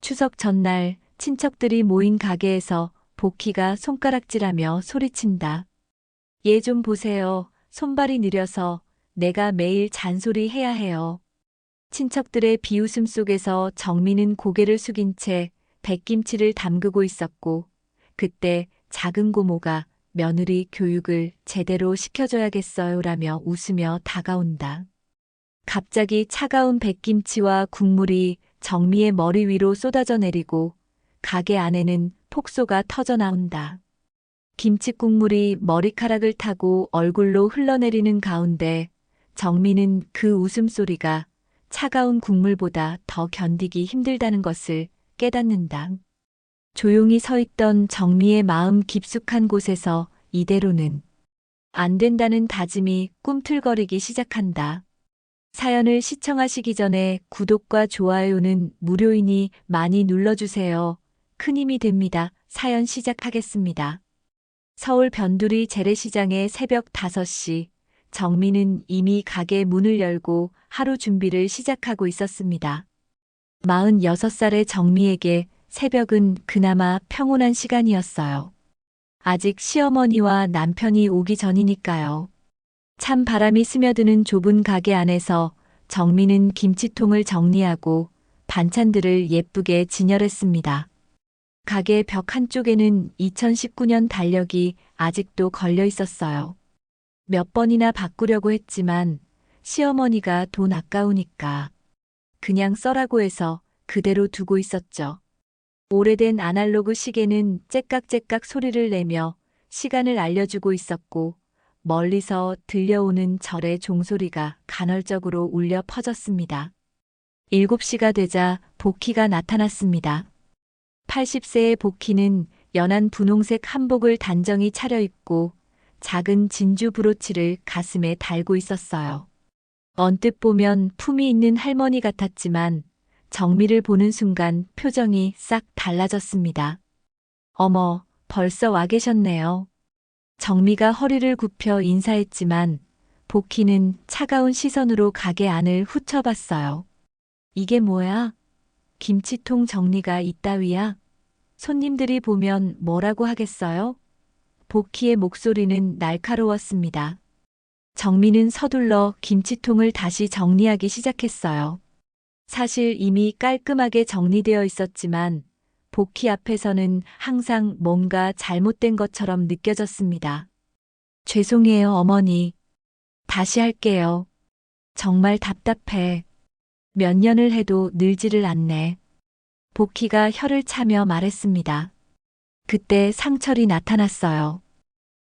추석 전날 친척들이 모인 가게에서 복희가 손가락질하며 소리친다. 얘 좀 보세요. 손발이 느려서 내가 매일 잔소리 해야 해요. 친척들의 비웃음 속에서 정민은 고개를 숙인 채 백김치를 담그고 있었고, 그때 작은 고모가 며느리 교육을 제대로 시켜줘야겠어요라며 웃으며 다가온다. 갑자기 차가운 백김치와 국물이 정미의 머리 위로 쏟아져 내리고 가게 안에는 폭소가 터져 나온다. 김치 국물이 머리카락을 타고 얼굴로 흘러내리는 가운데 정미는 그 웃음소리가 차가운 국물보다 더 견디기 힘들다는 것을 깨닫는다. 조용히 서 있던 정미의 마음 깊숙한 곳에서 이대로는 안 된다는 다짐이 꿈틀거리기 시작한다. 사연을 시청하시기 전에 구독과 좋아요는 무료이니 많이 눌러주세요. 큰 힘이 됩니다. 사연 시작하겠습니다. 서울 변두리 재래시장의 새벽 5시, 정민은 이미 가게 문을 열고 하루 준비를 시작하고 있었습니다. 46살의 정미에게 새벽은 그나마 평온한 시간이었어요. 아직 시어머니와 남편이 오기 전이니까요. 찬 바람이 스며드는 좁은 가게 안에서 정미는 김치통을 정리하고 반찬들을 예쁘게 진열했습니다. 가게 벽 한쪽에는 2019년 달력이 아직도 걸려 있었어요. 몇 번이나 바꾸려고 했지만 시어머니가 돈 아까우니까 그냥 써라고 해서 그대로 두고 있었죠. 오래된 아날로그 시계는 째깍째깍 소리를 내며 시간을 알려주고 있었고, 멀리서 들려오는 절의 종소리가 간헐적으로 울려 퍼졌습니다. 7시가 되자 복희가 나타났습니다. 80세의 복희는 연한 분홍색 한복을 단정히 차려입고 작은 진주 브로치를 가슴에 달고 있었어요. 언뜻 보면 품이 있는 할머니 같았지만 정미를 보는 순간 표정이 싹 달라졌습니다. 어머, 벌써 와 계셨네요. 정미가 허리를 굽혀 인사했지만 복희는 차가운 시선으로 가게 안을 훑어봤어요. 이게 뭐야? 김치통 정리가 이따위야? 손님들이 보면 뭐라고 하겠어요? 복희의 목소리는 날카로웠습니다. 정미는 서둘러 김치통을 다시 정리하기 시작했어요. 사실 이미 깔끔하게 정리되어 있었지만 복희 앞에서는 항상 뭔가 잘못된 것처럼 느껴졌습니다. 죄송해요, 어머니. 다시 할게요. 정말 답답해. 몇 년을 해도 늘지를 않네. 복희가 혀를 차며 말했습니다. 그때 상철이 나타났어요.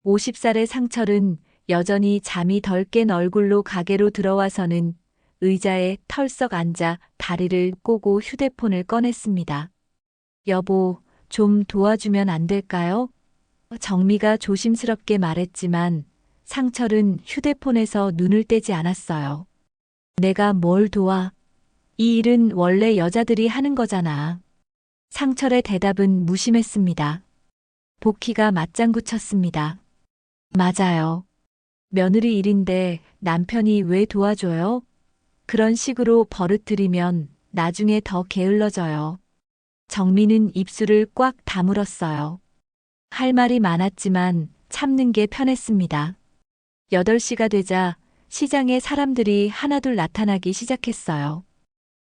50살의 상철은 여전히 잠이 덜 깬 얼굴로 가게로 들어와서는 의자에 털썩 앉아 다리를 꼬고 휴대폰을 꺼냈습니다. 여보, 좀 도와주면 안 될까요? 정미가 조심스럽게 말했지만 상철은 휴대폰에서 눈을 떼지 않았어요. 내가 뭘 도와? 이 일은 원래 여자들이 하는 거잖아. 상철의 대답은 무심했습니다. 복희가 맞장구 쳤습니다. 맞아요. 며느리 일인데 남편이 왜 도와줘요? 그런 식으로 버릇들이면 나중에 더 게을러져요. 정미는 입술을 꽉 다물었어요. 할 말이 많았지만 참는 게 편했습니다. 8시가 되자 시장에 사람들이 하나둘 나타나기 시작했어요.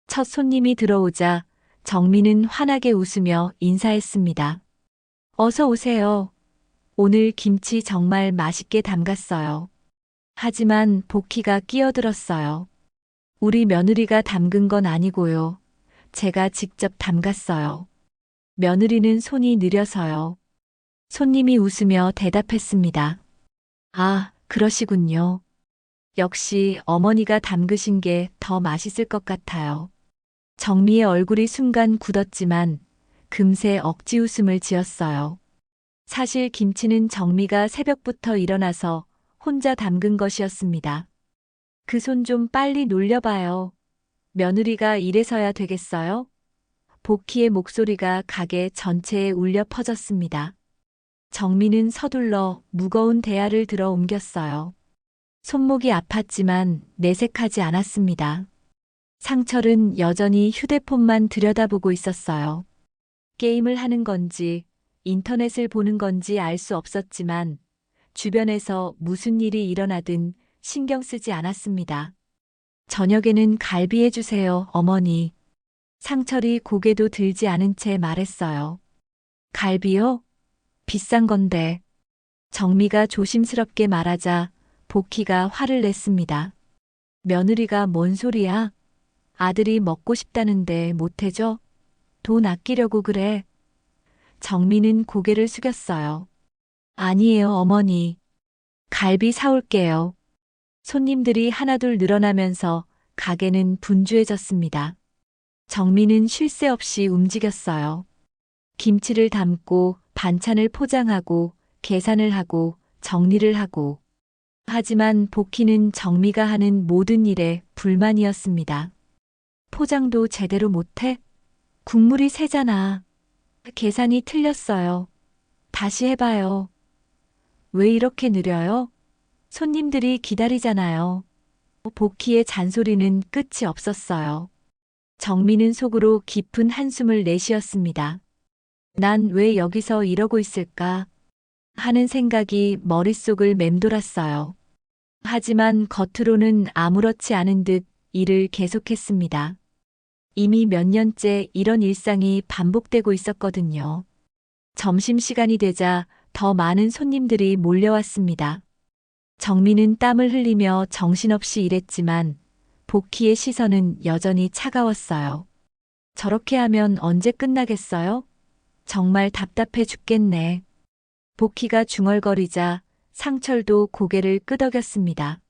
첫 손님이 들어오자 정미는 환하게 웃으며 인사했습니다. 어서 오세요. 오늘 김치 정말 맛있게 담갔어요. 하지만 복희가 끼어들었어요. 우리 며느리가 담근 건 아니고요. 제가 직접 담갔어요. 며느리는 손이 느려서요. 손님이 웃으며 대답했습니다. 아, 그러시군요. 역시 어머니가 담그신 게 더 맛있을 것 같아요. 정미의 얼굴이 순간 굳었지만 금세 억지 웃음을 지었어요. 사실 김치는 정미가 새벽부터 일어나서 혼자 담근 것이었습니다. 그 손 좀 빨리 놀려봐요. 며느리가 이래서야 되겠어요? 복희의 목소리가 가게 전체에 울려 퍼졌습니다. 정미는 서둘러 무거운 대야를 들어 옮겼어요. 손목이 아팠지만 내색하지 않았습니다. 상철은 여전히 휴대폰만 들여다보고 있었어요. 게임을 하는 건지 인터넷을 보는 건지 알 수 없었지만 주변에서 무슨 일이 일어나든 신경 쓰지 않았습니다. 저녁에는 갈비 해주세요, 어머니. 상철이 고개도 들지 않은 채 말했어요. 갈비요? 비싼 건데. 정미가 조심스럽게 말하자 복희가 화를 냈습니다. 며느리가 뭔 소리야? 아들이 먹고 싶다는데 못해줘? 돈 아끼려고 그래. 정미는 고개를 숙였어요. 아니에요, 어머니. 갈비 사올게요. 손님들이 하나둘 늘어나면서 가게는 분주해졌습니다. 정미는 쉴 새 없이 움직였어요. 김치를 담고 반찬을 포장하고 계산을 하고 정리를 하고. 하지만 복희는 정미가 하는 모든 일에 불만이었습니다. 포장도 제대로 못해? 국물이 새잖아. 계산이 틀렸어요. 다시 해봐요. 왜 이렇게 느려요? 손님들이 기다리잖아요. 복희의 잔소리는 끝이 없었어요. 정미는 속으로 깊은 한숨을 내쉬었습니다. 난 왜 여기서 이러고 있을까? 하는 생각이 머릿속을 맴돌았어요. 하지만 겉으로는 아무렇지 않은 듯 일을 계속했습니다. 이미 몇 년째 이런 일상이 반복되고 있었거든요. 점심시간이 되자 더 많은 손님들이 몰려왔습니다. 정미는 땀을 흘리며 정신없이 일했지만 복희의 시선은 여전히 차가웠어요. 저렇게 하면 언제 끝나겠어요? 정말 답답해 죽겠네. 복희가 중얼거리자 상철도 고개를 끄덕였습니다.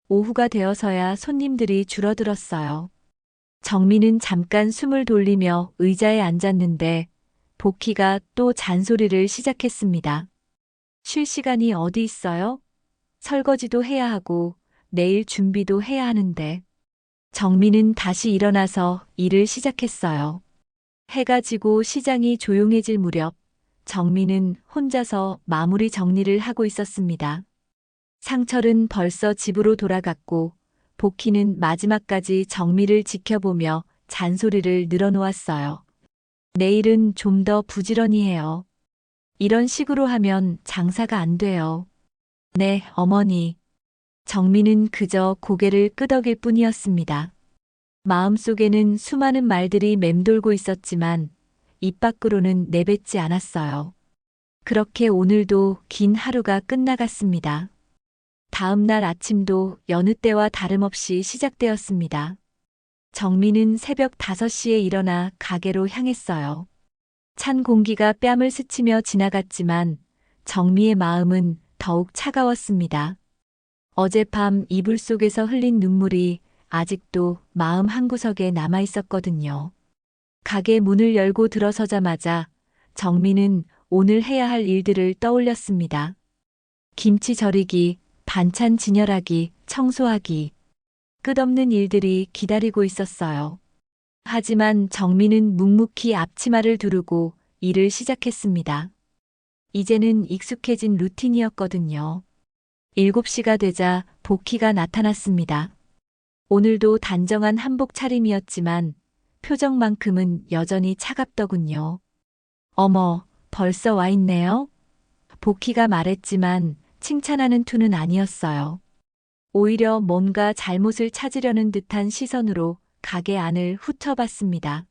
오후가 되어서야 손님들이 줄어들었어요. 정미는 잠깐 숨을 돌리며 의자에 앉았는데 복희가 또 잔소리를 시작했습니다. 쉴 시간이 어디 있어요? 설거지도 해야 하고 내일 준비도 해야 하는데. 정미는 다시 일어나서 일을 시작했어요. 해가 지고 시장이 조용해질 무렵 정미는 혼자서 마무리 정리를 하고 있었습니다. 상철은 벌써 집으로 돌아갔고 복희는 마지막까지 정미를 지켜보며 잔소리를 늘어놓았어요. 내일은 좀 더 부지런히 해요. 이런 식으로 하면 장사가 안 돼요. 네, 어머니. 정미는 그저 고개를 끄덕일 뿐이었습니다. 마음속에는 수많은 말들이 맴돌고 있었지만 입 밖으로는 내뱉지 않았어요. 그렇게 오늘도 긴 하루가 끝나갔습니다. 다음 날 아침도 여느 때와 다름없이 시작되었습니다. 정미는 새벽 5시에 일어나 가게로 향했어요. 찬 공기가 뺨을 스치며 지나갔지만 정미의 마음은 더욱 차가웠습니다. 어젯밤 이불 속에서 흘린 눈물이 아직도 마음 한구석에 남아 있었거든요. 가게 문을 열고 들어서자마자 정미는 오늘 해야 할 일들을 떠올렸습니다. 김치 절이기, 반찬 진열하기, 청소하기. 끝없는 일들이 기다리고 있었어요. 하지만 정미는 묵묵히 앞치마를 두르고 일을 시작했습니다. 이제는 익숙해진 루틴이었거든요. 7시가 되자 복희가 나타났습니다. 오늘도 단정한 한복 차림이었지만 표정만큼은 여전히 차갑더군요. 어머, 벌써 와 있네요? 복희가 말했지만 칭찬하는 투는 아니었어요. 오히려 뭔가 잘못을 찾으려는 듯한 시선으로 가게 안을 훑어봤습니다.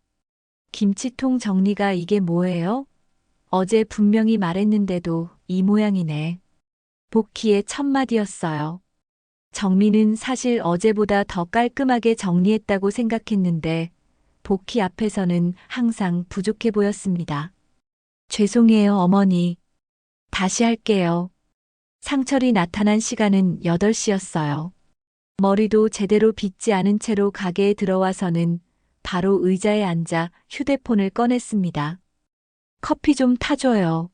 김치통 정리가 이게 뭐예요? 어제 분명히 말했는데도 이 모양이네. 복희의 첫 마디였어요. 정미는 사실 어제보다 더 깔끔하게 정리했다고 생각했는데 복희 앞에서는 항상 부족해 보였습니다. 죄송해요, 어머니. 다시 할게요. 상철이 나타난 시간은 8시였어요. 머리도 제대로 빗지 않은 채로 가게에 들어와서는 바로 의자에 앉아 휴대폰을 꺼냈습니다. 커피 좀 타줘요.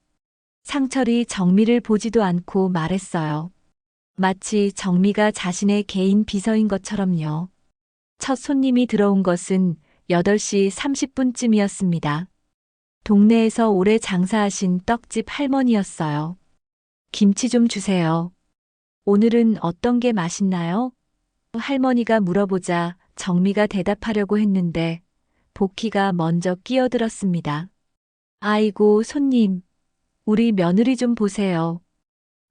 상철이 정미를 보지도 않고 말했어요. 마치 정미가 자신의 개인 비서인 것처럼요. 첫 손님이 들어온 것은 8시 30분쯤이었습니다. 동네에서 오래 장사하신 떡집 할머니였어요. 김치 좀 주세요. 오늘은 어떤 게 맛있나요? 할머니가 물어보자 정미가 대답하려고 했는데 복희가 먼저 끼어들었습니다. 아이고, 손님, 우리 며느리 좀 보세요.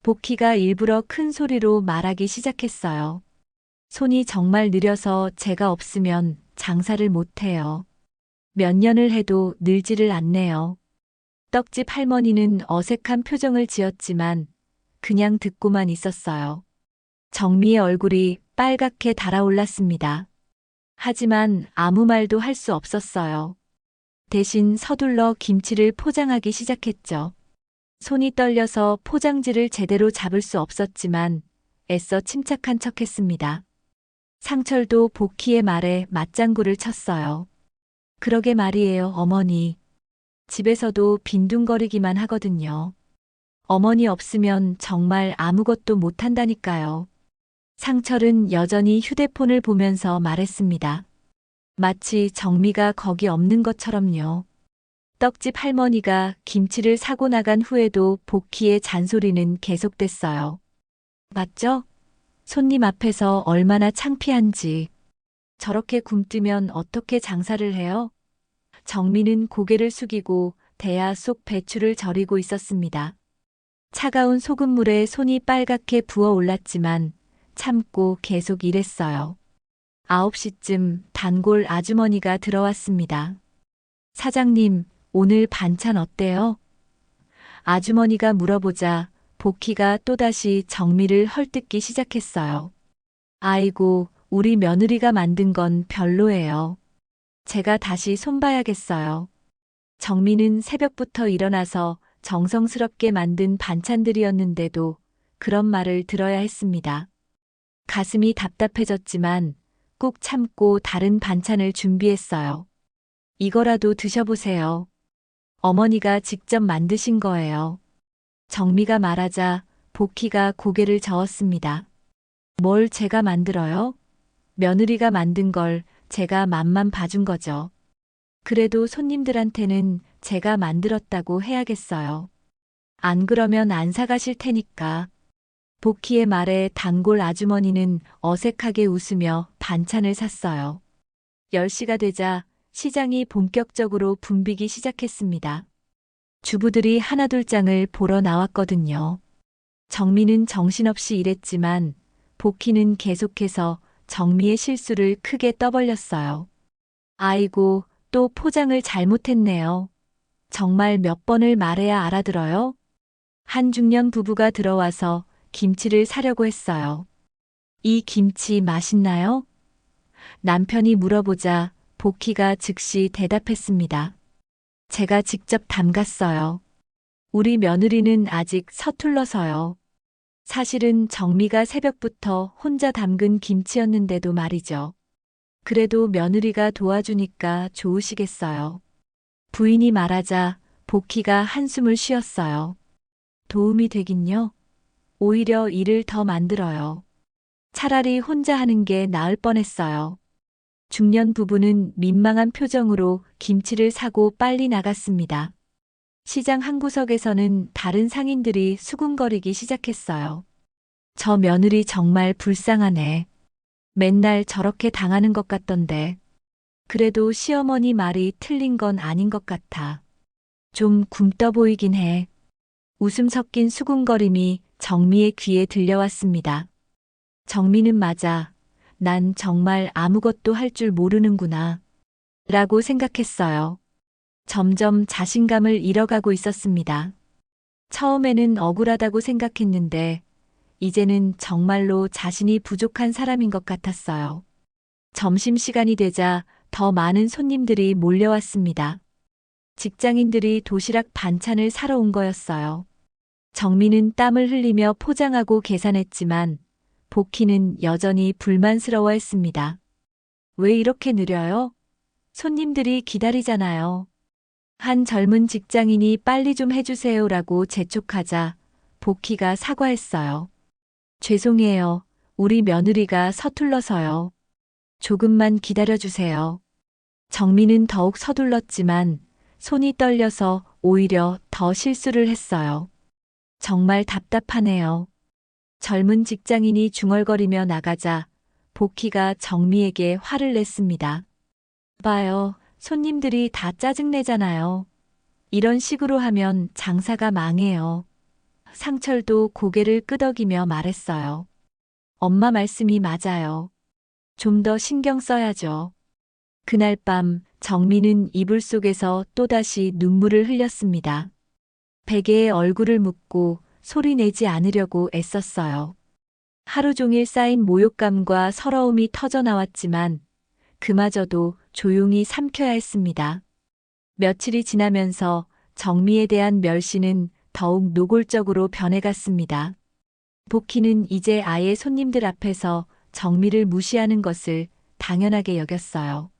복희가 일부러 큰 소리로 말하기 시작했어요. 손이 정말 느려서 제가 없으면 장사를 못해요. 몇 년을 해도 늘지를 않네요. 떡집 할머니는 어색한 표정을 지었지만 그냥 듣고만 있었어요. 정미의 얼굴이 빨갛게 달아올랐습니다. 하지만 아무 말도 할 수 없었어요. 대신 서둘러 김치를 포장하기 시작했죠. 손이 떨려서 포장지를 제대로 잡을 수 없었지만 애써 침착한 척했습니다. 상철도 복희의 말에 맞장구를 쳤어요. 그러게 말이에요, 어머니. 집에서도 빈둥거리기만 하거든요. 어머니 없으면 정말 아무것도 못한다니까요. 상철은 여전히 휴대폰을 보면서 말했습니다. 마치 정미가 거기 없는 것처럼요. 떡집 할머니가 김치를 사고 나간 후에도 복희의 잔소리는 계속됐어요. 맞죠? 손님 앞에서 얼마나 창피한지. 저렇게 굶뜨면 어떻게 장사를 해요? 정미는 고개를 숙이고 대야 속 배추를 절이고 있었습니다. 차가운 소금물에 손이 빨갛게 부어 올랐지만 참고 계속 일했어요. 9시쯤 단골 아주머니가 들어왔습니다. 사장님, 오늘 반찬 어때요? 아주머니가 물어보자 복희가 또다시 정미를 헐뜯기 시작했어요. 아이고, 우리 며느리가 만든 건 별로예요. 제가 다시 손봐야겠어요. 정미는 새벽부터 일어나서 정성스럽게 만든 반찬들이었는데도 그런 말을 들어야 했습니다. 가슴이 답답해졌지만 꾹 참고 다른 반찬을 준비했어요. 이거라도 드셔보세요. 어머니가 직접 만드신 거예요. 정미가 말하자 복희가 고개를 저었습니다. 뭘 제가 만들어요? 며느리가 만든 걸 제가 맛만 봐준 거죠. 그래도 손님들한테는 제가 만들었다고 해야겠어요. 안 그러면 안 사가실 테니까. 복희의 말에 단골 아주머니는 어색하게 웃으며 반찬을 샀어요. 10시가 되자 시장이 본격적으로 붐비기 시작했습니다. 주부들이 하나둘장을 보러 나왔거든요. 정미는 정신없이 일했지만 복희는 계속해서 정미의 실수를 크게 떠벌렸어요. 아이고, 또 포장을 잘못했네요. 정말 몇 번을 말해야 알아들어요? 한 중년 부부가 들어와서 김치를 사려고 했어요. 이 김치 맛있나요? 남편이 물어보자 복희가 즉시 대답했습니다. 제가 직접 담갔어요. 우리 며느리는 아직 서툴러서요. 사실은 정미가 새벽부터 혼자 담근 김치였는데도 말이죠. 그래도 며느리가 도와주니까 좋으시겠어요. 부인이 말하자 복희가 한숨을 쉬었어요. 도움이 되긴요. 오히려 일을 더 만들어요. 차라리 혼자 하는 게 나을 뻔했어요. 중년 부부는 민망한 표정으로 김치를 사고 빨리 나갔습니다. 시장 한 구석에서는 다른 상인들이 수군거리기 시작했어요. 저 며느리 정말 불쌍하네. 맨날 저렇게 당하는 것 같던데. 그래도 시어머니 말이 틀린 건 아닌 것 같아. 좀 굼떠 보이긴 해. 웃음 섞인 수군거림이 정미의 귀에 들려왔습니다. 정미는 맞아. 난 정말 아무것도 할 줄 모르는구나. 라고 생각했어요. 점점 자신감을 잃어가고 있었습니다. 처음에는 억울하다고 생각했는데 이제는 정말로 자신이 부족한 사람인 것 같았어요. 점심시간이 되자 더 많은 손님들이 몰려왔습니다. 직장인들이 도시락 반찬을 사러 온 거였어요. 정미는 땀을 흘리며 포장하고 계산했지만 복희는 여전히 불만스러워했습니다. 왜 이렇게 느려요? 손님들이 기다리잖아요. 한 젊은 직장인이 빨리 좀 해주세요라고 재촉하자 복희가 사과했어요. 죄송해요. 우리 며느리가 서툴러서요. 조금만 기다려주세요. 정미는 더욱 서둘렀지만 손이 떨려서 오히려 더 실수를 했어요. 정말 답답하네요. 젊은 직장인이 중얼거리며 나가자 복희가 정미에게 화를 냈습니다. 봐요, 손님들이 다 짜증내잖아요. 이런 식으로 하면 장사가 망해요. 상철도 고개를 끄덕이며 말했어요. 엄마 말씀이 맞아요. 좀 더 신경 써야죠. 그날 밤 정미는 이불 속에서 또다시 눈물을 흘렸습니다. 베개에 얼굴을 묻고 소리 내지 않으려고 애썼어요. 하루 종일 쌓인 모욕감과 서러움이 터져나왔지만 그마저도 조용히 삼켜야 했습니다. 며칠이 지나면서 정미에 대한 멸시는 더욱 노골적으로 변해갔습니다. 복희는 이제 아예 손님들 앞에서 정미를 무시하는 것을 당연하게 여겼어요.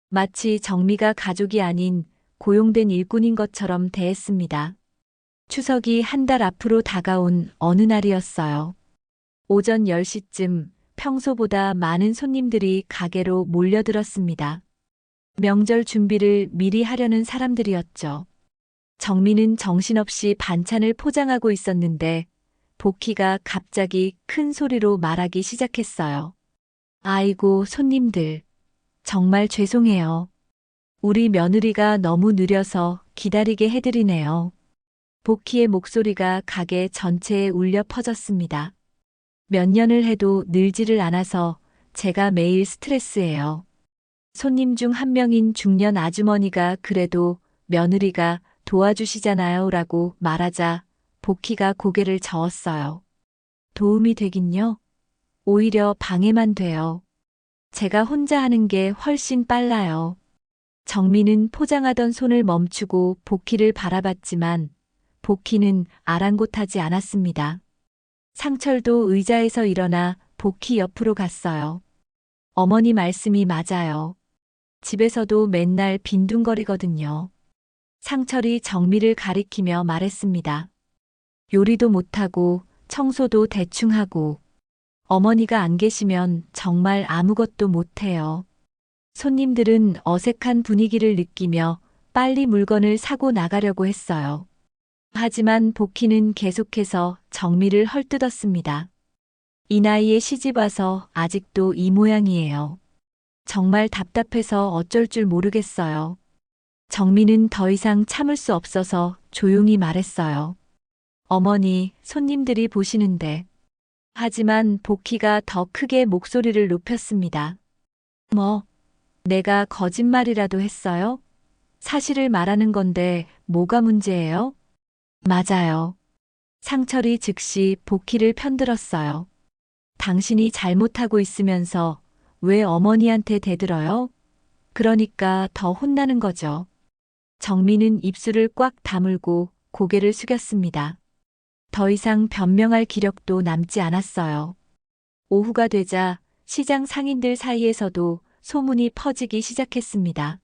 마치 정미가 가족이 아닌 고용된 일꾼인 것처럼 대했습니다. 추석이 한 달 앞으로 다가온 어느 날이었어요. 오전 10시쯤 평소보다 많은 손님들이 가게로 몰려들었습니다. 명절 준비를 미리 하려는 사람들이었죠. 정미는 정신없이 반찬을 포장하고 있었는데 복희가 갑자기 큰 소리로 말하기 시작했어요. 아이고, 손님들. 정말 죄송해요. 우리 며느리가 너무 느려서 기다리게 해드리네요. 복희의 목소리가 가게 전체에 울려 퍼졌습니다. 몇 년을 해도 늘지를 않아서 제가 매일 스트레스예요. 손님 중 한 명인 중년 아주머니가 그래도 며느리가 도와주시잖아요 라고 말하자 복희가 고개를 저었어요. 도움이 되긴요? 오히려 방해만 돼요. 제가 혼자 하는 게 훨씬 빨라요. 정미는 포장하던 손을 멈추고 복희를 바라봤지만 복희는 아랑곳하지 않았습니다. 상철도 의자에서 일어나 복희 옆으로 갔어요. 어머니 말씀이 맞아요. 집에서도 맨날 빈둥거리거든요. 상철이 정미를 가리키며 말했습니다. 요리도 못하고 청소도 대충 하고 어머니가 안 계시면 정말 아무것도 못해요. 손님들은 어색한 분위기를 느끼며 빨리 물건을 사고 나가려고 했어요. 하지만 복희는 계속해서 정미를 헐뜯었습니다. 이 나이에 시집 와서 아직도 이 모양이에요. 정말 답답해서 어쩔 줄 모르겠어요. 정미는 더 이상 참을 수 없어서 조용히 말했어요. 어머니, 손님들이 보시는데. 하지만 복희가 더 크게 목소리를 높였습니다. 뭐, 내가 거짓말이라도 했어요? 사실을 말하는 건데 뭐가 문제예요? 맞아요. 상철이 즉시 복희를 편들었어요. 당신이 잘못하고 있으면서 왜 어머니한테 대들어요? 그러니까 더 혼나는 거죠. 정미는 입술을 꽉 다물고 고개를 숙였습니다. 더 이상 변명할 기력도 남지 않았어요. 오후가 되자 시장 상인들 사이에서도 소문이 퍼지기 시작했습니다.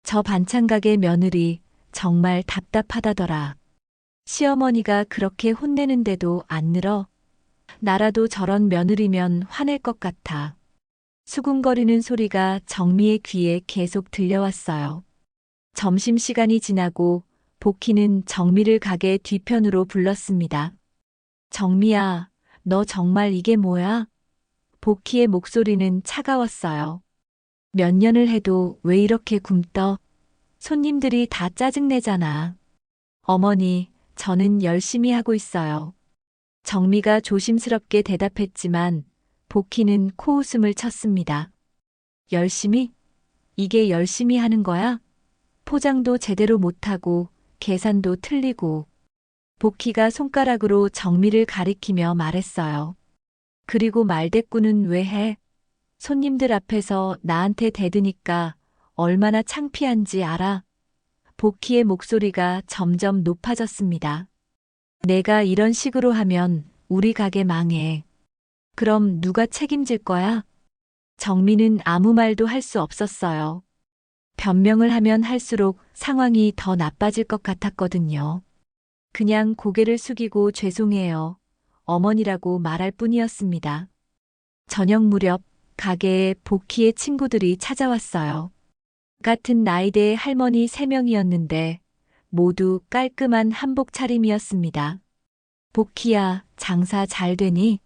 저 반찬가게 며느리 정말 답답하다더라. 시어머니가 그렇게 혼내는데도 안 늘어. 나라도 저런 며느리면 화낼 것 같아. 수군거리는 소리가 정미의 귀에 계속 들려왔어요. 점심시간이 지나고 복희는 정미를 가게 뒤편으로 불렀습니다. 정미야, 너 정말 이게 뭐야? 복희의 목소리는 차가웠어요. 몇 년을 해도 왜 이렇게 굼떠? 손님들이 다 짜증내잖아. 어머니, 저는 열심히 하고 있어요. 정미가 조심스럽게 대답했지만 복희는 코웃음을 쳤습니다. 열심히? 이게 열심히 하는 거야? 포장도 제대로 못하고 계산도 틀리고. 복희가 손가락으로 정미를 가리키며 말했어요. 그리고 말대꾸는 왜 해? 손님들 앞에서 나한테 대드니까 얼마나 창피한지 알아? 복희의 목소리가 점점 높아졌습니다. 내가 이런 식으로 하면 우리 가게 망해. 그럼 누가 책임질 거야? 정미는 아무 말도 할 수 없었어요. 변명을 하면 할수록 상황이 더 나빠질 것 같았거든요. 그냥 고개를 숙이고 죄송해요. 어머니라고 말할 뿐이었습니다. 저녁 무렵 가게에 복희의 친구들이 찾아왔어요. 같은 나이대의 할머니 3명이었는데 모두 깔끔한 한복 차림이었습니다. 복희야, 장사 잘 되니?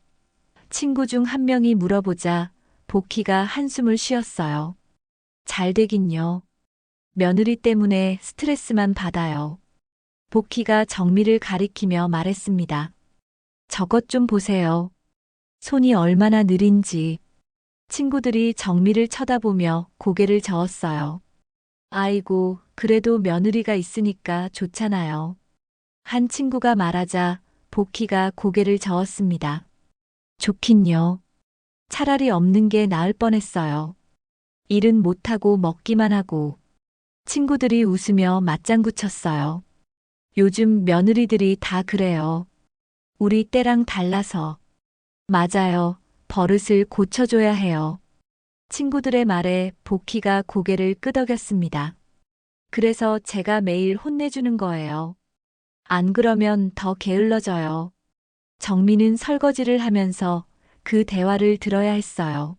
친구 중 한 명이 물어보자 복희가 한숨을 쉬었어요. 잘 되긴요. 며느리 때문에 스트레스만 받아요. 복희가 정미를 가리키며 말했습니다. 저것 좀 보세요. 손이 얼마나 느린지. 친구들이 정미를 쳐다보며 고개를 저었어요. 아이고, 그래도 며느리가 있으니까 좋잖아요. 한 친구가 말하자 복희가 고개를 저었습니다. 좋긴요. 차라리 없는 게 나을 뻔했어요. 일은 못하고 먹기만 하고. 친구들이 웃으며 맞장구 쳤어요. 요즘 며느리들이 다 그래요. 우리 때랑 달라서. 맞아요. 버릇을 고쳐줘야 해요. 친구들의 말에 복희가 고개를 끄덕였습니다. 그래서 제가 매일 혼내주는 거예요. 안 그러면 더 게을러져요. 정민은 설거지를 하면서 그 대화를 들어야 했어요.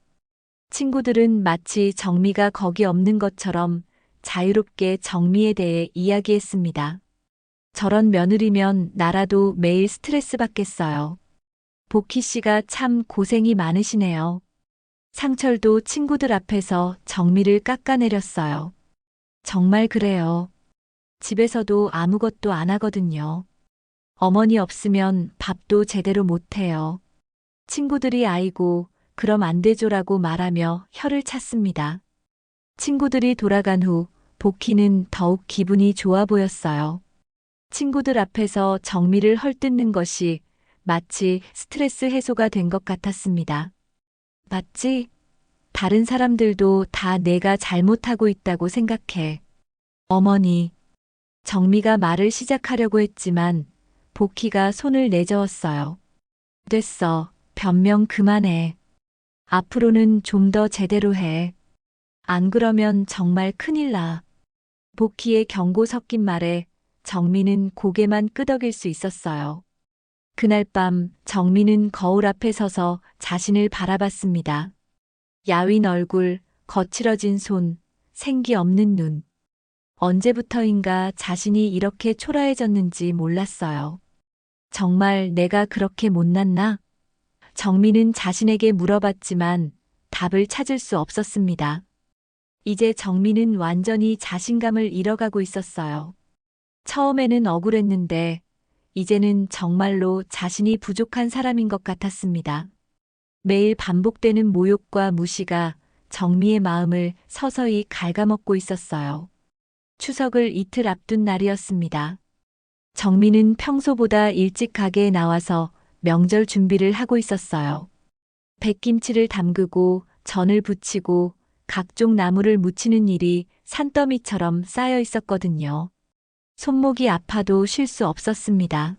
친구들은 마치 정미가 거기 없는 것처럼 자유롭게 정미에 대해 이야기했습니다. 저런 며느리면 나라도 매일 스트레스 받겠어요. 복희 씨가 참 고생이 많으시네요. 상철도 친구들 앞에서 정미를 깎아내렸어요. 정말 그래요. 집에서도 아무것도 안 하거든요. 어머니 없으면 밥도 제대로 못 해요. 친구들이 아이고, 그럼 안 되죠라고 말하며 혀를 찼습니다. 친구들이 돌아간 후 복희는 더욱 기분이 좋아 보였어요. 친구들 앞에서 정미를 헐뜯는 것이 마치 스트레스 해소가 된 것 같았습니다. 맞지? 다른 사람들도 다 내가 잘못하고 있다고 생각해. 어머니. 정미가 말을 시작하려고 했지만 복희가 손을 내저었어요. 됐어. 변명 그만해. 앞으로는 좀 더 제대로 해. 안 그러면 정말 큰일 나. 복희의 경고 섞인 말에 정미는 고개만 끄덕일 수 있었어요. 그날 밤 정미는 거울 앞에 서서 자신을 바라봤습니다. 야윈 얼굴, 거칠어진 손, 생기 없는 눈. 언제부터인가 자신이 이렇게 초라해졌는지 몰랐어요. 정말 내가 그렇게 못났나? 정미는 자신에게 물어봤지만 답을 찾을 수 없었습니다. 이제 정미는 완전히 자신감을 잃어가고 있었어요. 처음에는 억울했는데 이제는 정말로 자신이 부족한 사람인 것 같았습니다. 매일 반복되는 모욕과 무시가 정미의 마음을 서서히 갉아먹고 있었어요. 추석을 이틀 앞둔 날이었습니다. 정미는 평소보다 일찍 가게에 나와서 명절 준비를 하고 있었어요. 백김치를 담그고 전을 부치고 각종 나물을 무치는 일이 산더미처럼 쌓여 있었거든요. 손목이 아파도 쉴 수 없었습니다.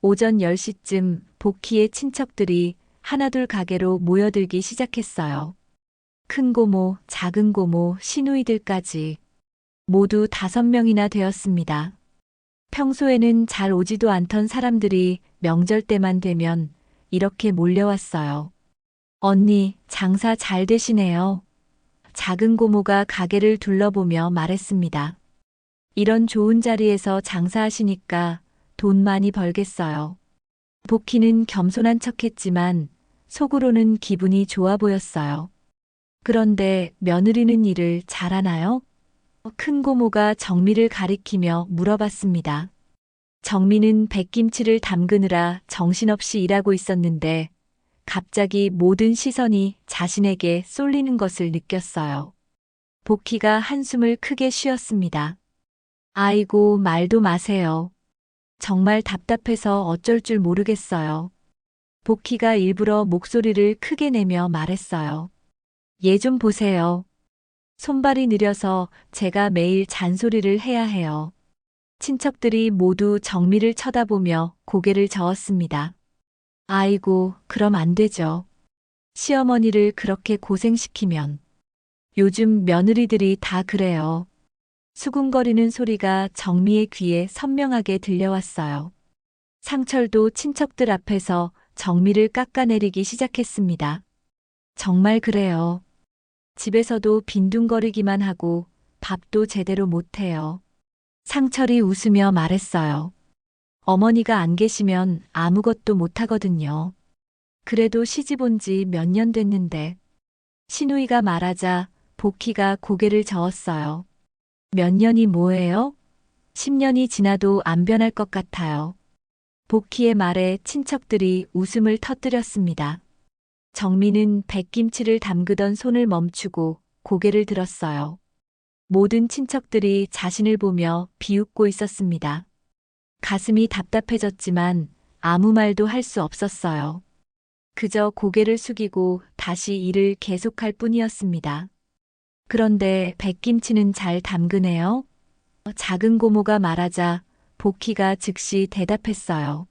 오전 10시쯤 복희의 친척들이 하나둘 가게로 모여들기 시작했어요. 큰 고모, 작은 고모, 시누이들까지 모두 5명이나 되었습니다. 평소에는 잘 오지도 않던 사람들이 명절 때만 되면 이렇게 몰려왔어요. 언니, 장사 잘 되시네요. 작은 고모가 가게를 둘러보며 말했습니다. 이런 좋은 자리에서 장사하시니까 돈 많이 벌겠어요. 복희는 겸손한 척했지만 속으로는 기분이 좋아 보였어요. 그런데 며느리는 일을 잘하나요? 큰 고모가 정미를 가리키며 물어봤습니다. 정미는 백김치를 담그느라 정신없이 일하고 있었는데 갑자기 모든 시선이 자신에게 쏠리는 것을 느꼈어요. 복희가 한숨을 크게 쉬었습니다. 아이고, 말도 마세요. 정말 답답해서 어쩔 줄 모르겠어요. 복희가 일부러 목소리를 크게 내며 말했어요. 얘 좀 보세요. 손발이 느려서 제가 매일 잔소리를 해야 해요. 친척들이 모두 정미를 쳐다보며 고개를 저었습니다. 아이고, 그럼 안 되죠. 시어머니를 그렇게 고생시키면. 요즘 며느리들이 다 그래요. 수군거리는 소리가 정미의 귀에 선명하게 들려왔어요. 상철도 친척들 앞에서 정미를 깎아내리기 시작했습니다. 정말 그래요. 집에서도 빈둥거리기만 하고 밥도 제대로 못해요. 상철이 웃으며 말했어요. 어머니가 안 계시면 아무것도 못하거든요. 그래도 시집 온 지 몇 년 됐는데 신우이가 말하자 복희가 고개를 저었어요. 몇 년이 뭐예요? 10년이 지나도 안 변할 것 같아요. 복희의 말에 친척들이 웃음을 터뜨렸습니다. 정미는 백김치를 담그던 손을 멈추고 고개를 들었어요. 모든 친척들이 자신을 보며 비웃고 있었습니다. 가슴이 답답해졌지만 아무 말도 할 수 없었어요. 그저 고개를 숙이고 다시 일을 계속할 뿐이었습니다. 그런데 백김치는 잘 담그네요. 작은 고모가 말하자 복희가 즉시 대답했어요.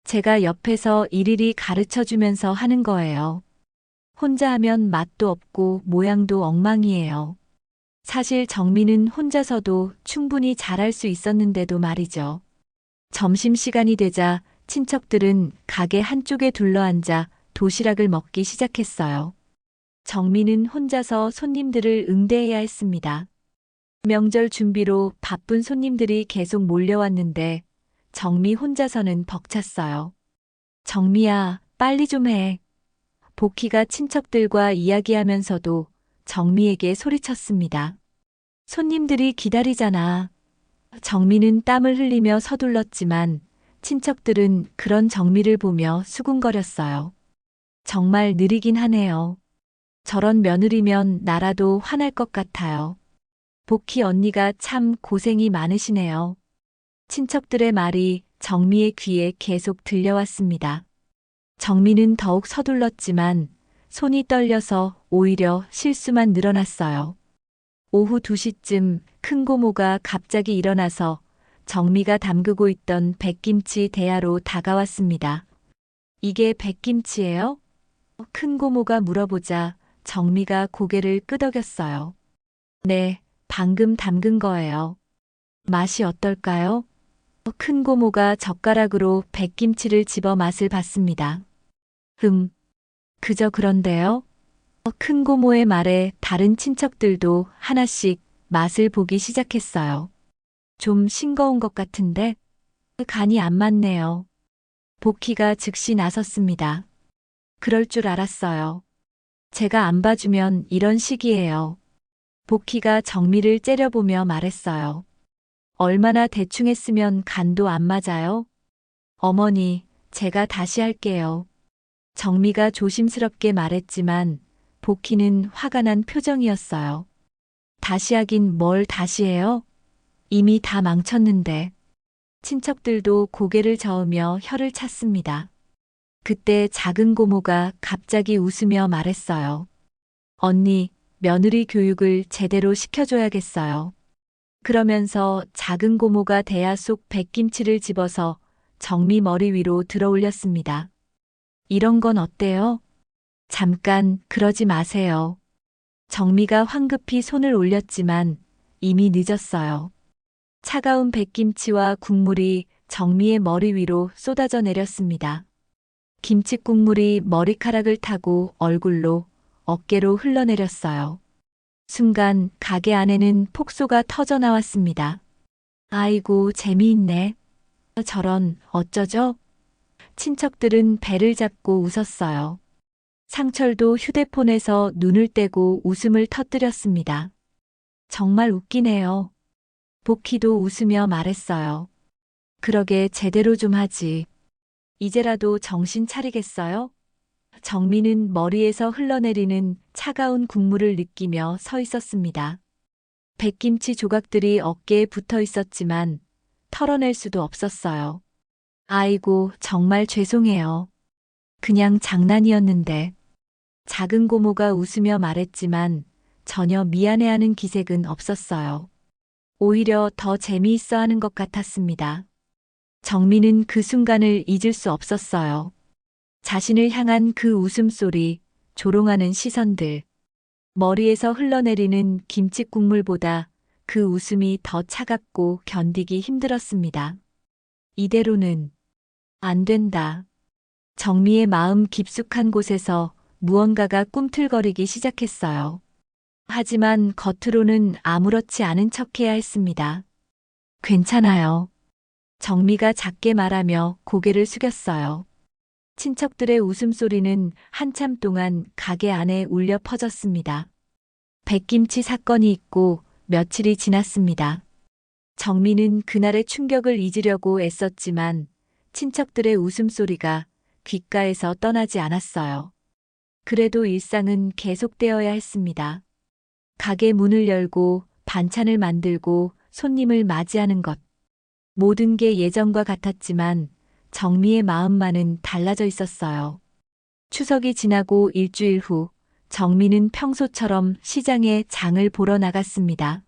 제가 옆에서 일일이 가르쳐 주면서 하는 거예요. 혼자 하면 맛도 없고 모양도 엉망이에요. 사실 정미는 혼자서도 충분히 잘할 수 있었는데도 말이죠. 점심시간이 되자 친척들은 가게 한쪽에 둘러앉아 도시락을 먹기 시작했어요. 정미는 혼자서 손님들을 응대해야 했습니다. 명절 준비로 바쁜 손님들이 계속 몰려왔는데 정미 혼자서는 벅찼어요. 정미야, 빨리 좀 해. 복희가 친척들과 이야기하면서도 정미에게 소리쳤습니다. 손님들이 기다리잖아. 정미는 땀을 흘리며 서둘렀지만 친척들은 그런 정미를 보며 수군거렸어요. 정말 느리긴 하네요. 저런 며느리면 나라도 화날 것 같아요. 복희 언니가 참 고생이 많으시네요. 친척들의 말이 정미의 귀에 계속 들려왔습니다. 정미는 더욱 서둘렀지만 손이 떨려서 오히려 실수만 늘어났어요. 오후 2시쯤 큰 고모가 갑자기 일어나서 정미가 담그고 있던 백김치 대야로 다가왔습니다. 이게 백김치예요? 큰 고모가 물어보자 정미가 고개를 끄덕였어요. 네, 방금 담근 거예요. 맛이 어떨까요? 큰 고모가 젓가락으로 백김치를 집어 맛을 봤습니다. 그저 그런데요? 큰 고모의 말에 다른 친척들도 하나씩 맛을 보기 시작했어요. 좀 싱거운 것 같은데 간이 안 맞네요. 복희가 즉시 나섰습니다. 그럴 줄 알았어요. 제가 안 봐주면 이런 식이에요. 복희가 정미를 째려보며 말했어요. 얼마나 대충 했으면 간도 안 맞아요? 어머니, 제가 다시 할게요. 정미가 조심스럽게 말했지만 복희는 화가 난 표정이었어요. 다시 하긴 뭘 다시 해요? 이미 다 망쳤는데. 친척들도 고개를 저으며 혀를 찼습니다. 그때 작은 고모가 갑자기 웃으며 말했어요. 언니, 며느리 교육을 제대로 시켜줘야겠어요. 그러면서 작은 고모가 대야 속 백김치를 집어서 정미 머리 위로 들어 올렸습니다. 이런 건 어때요? 잠깐 그러지 마세요. 정미가 황급히 손을 올렸지만 이미 늦었어요. 차가운 백김치와 국물이 정미의 머리 위로 쏟아져 내렸습니다. 김치 국물이 머리카락을 타고 얼굴로 어깨로 흘러내렸어요. 순간 가게 안에는 폭소가 터져 나왔습니다. 아이고, 재미있네. 저런, 어쩌죠? 친척들은 배를 잡고 웃었어요. 상철도 휴대폰에서 눈을 떼고 웃음을 터뜨렸습니다. 정말 웃기네요. 복희도 웃으며 말했어요. 그러게 제대로 좀 하지. 이제라도 정신 차리겠어요? 정미는 머리에서 흘러내리는 차가운 국물을 느끼며 서 있었습니다. 백김치 조각들이 어깨에 붙어 있었지만 털어낼 수도 없었어요. 아이고, 정말 죄송해요. 그냥 장난이었는데. 작은 고모가 웃으며 말했지만 전혀 미안해하는 기색은 없었어요. 오히려 더 재미있어 하는 것 같았습니다. 정미는 그 순간을 잊을 수 없었어요. 자신을 향한 그 웃음소리, 조롱하는 시선들. 머리에서 흘러내리는 김치 국물보다 그 웃음이 더 차갑고 견디기 힘들었습니다. 이대로는 안 된다. 정미의 마음 깊숙한 곳에서 무언가가 꿈틀거리기 시작했어요. 하지만 겉으로는 아무렇지 않은 척해야 했습니다. 괜찮아요. 정미가 작게 말하며 고개를 숙였어요. 친척들의 웃음소리는 한참 동안 가게 안에 울려 퍼졌습니다. 백김치 사건이 있고 며칠이 지났습니다. 정미는 그날의 충격을 잊으려고 애썼지만 친척들의 웃음소리가 귓가에서 떠나지 않았어요. 그래도 일상은 계속되어야 했습니다. 가게 문을 열고 반찬을 만들고 손님을 맞이하는 것. 모든 게 예전과 같았지만 정미의 마음만은 달라져 있었어요. 추석이 지나고 일주일 후 정미는 평소처럼 시장에 장을 보러 나갔습니다.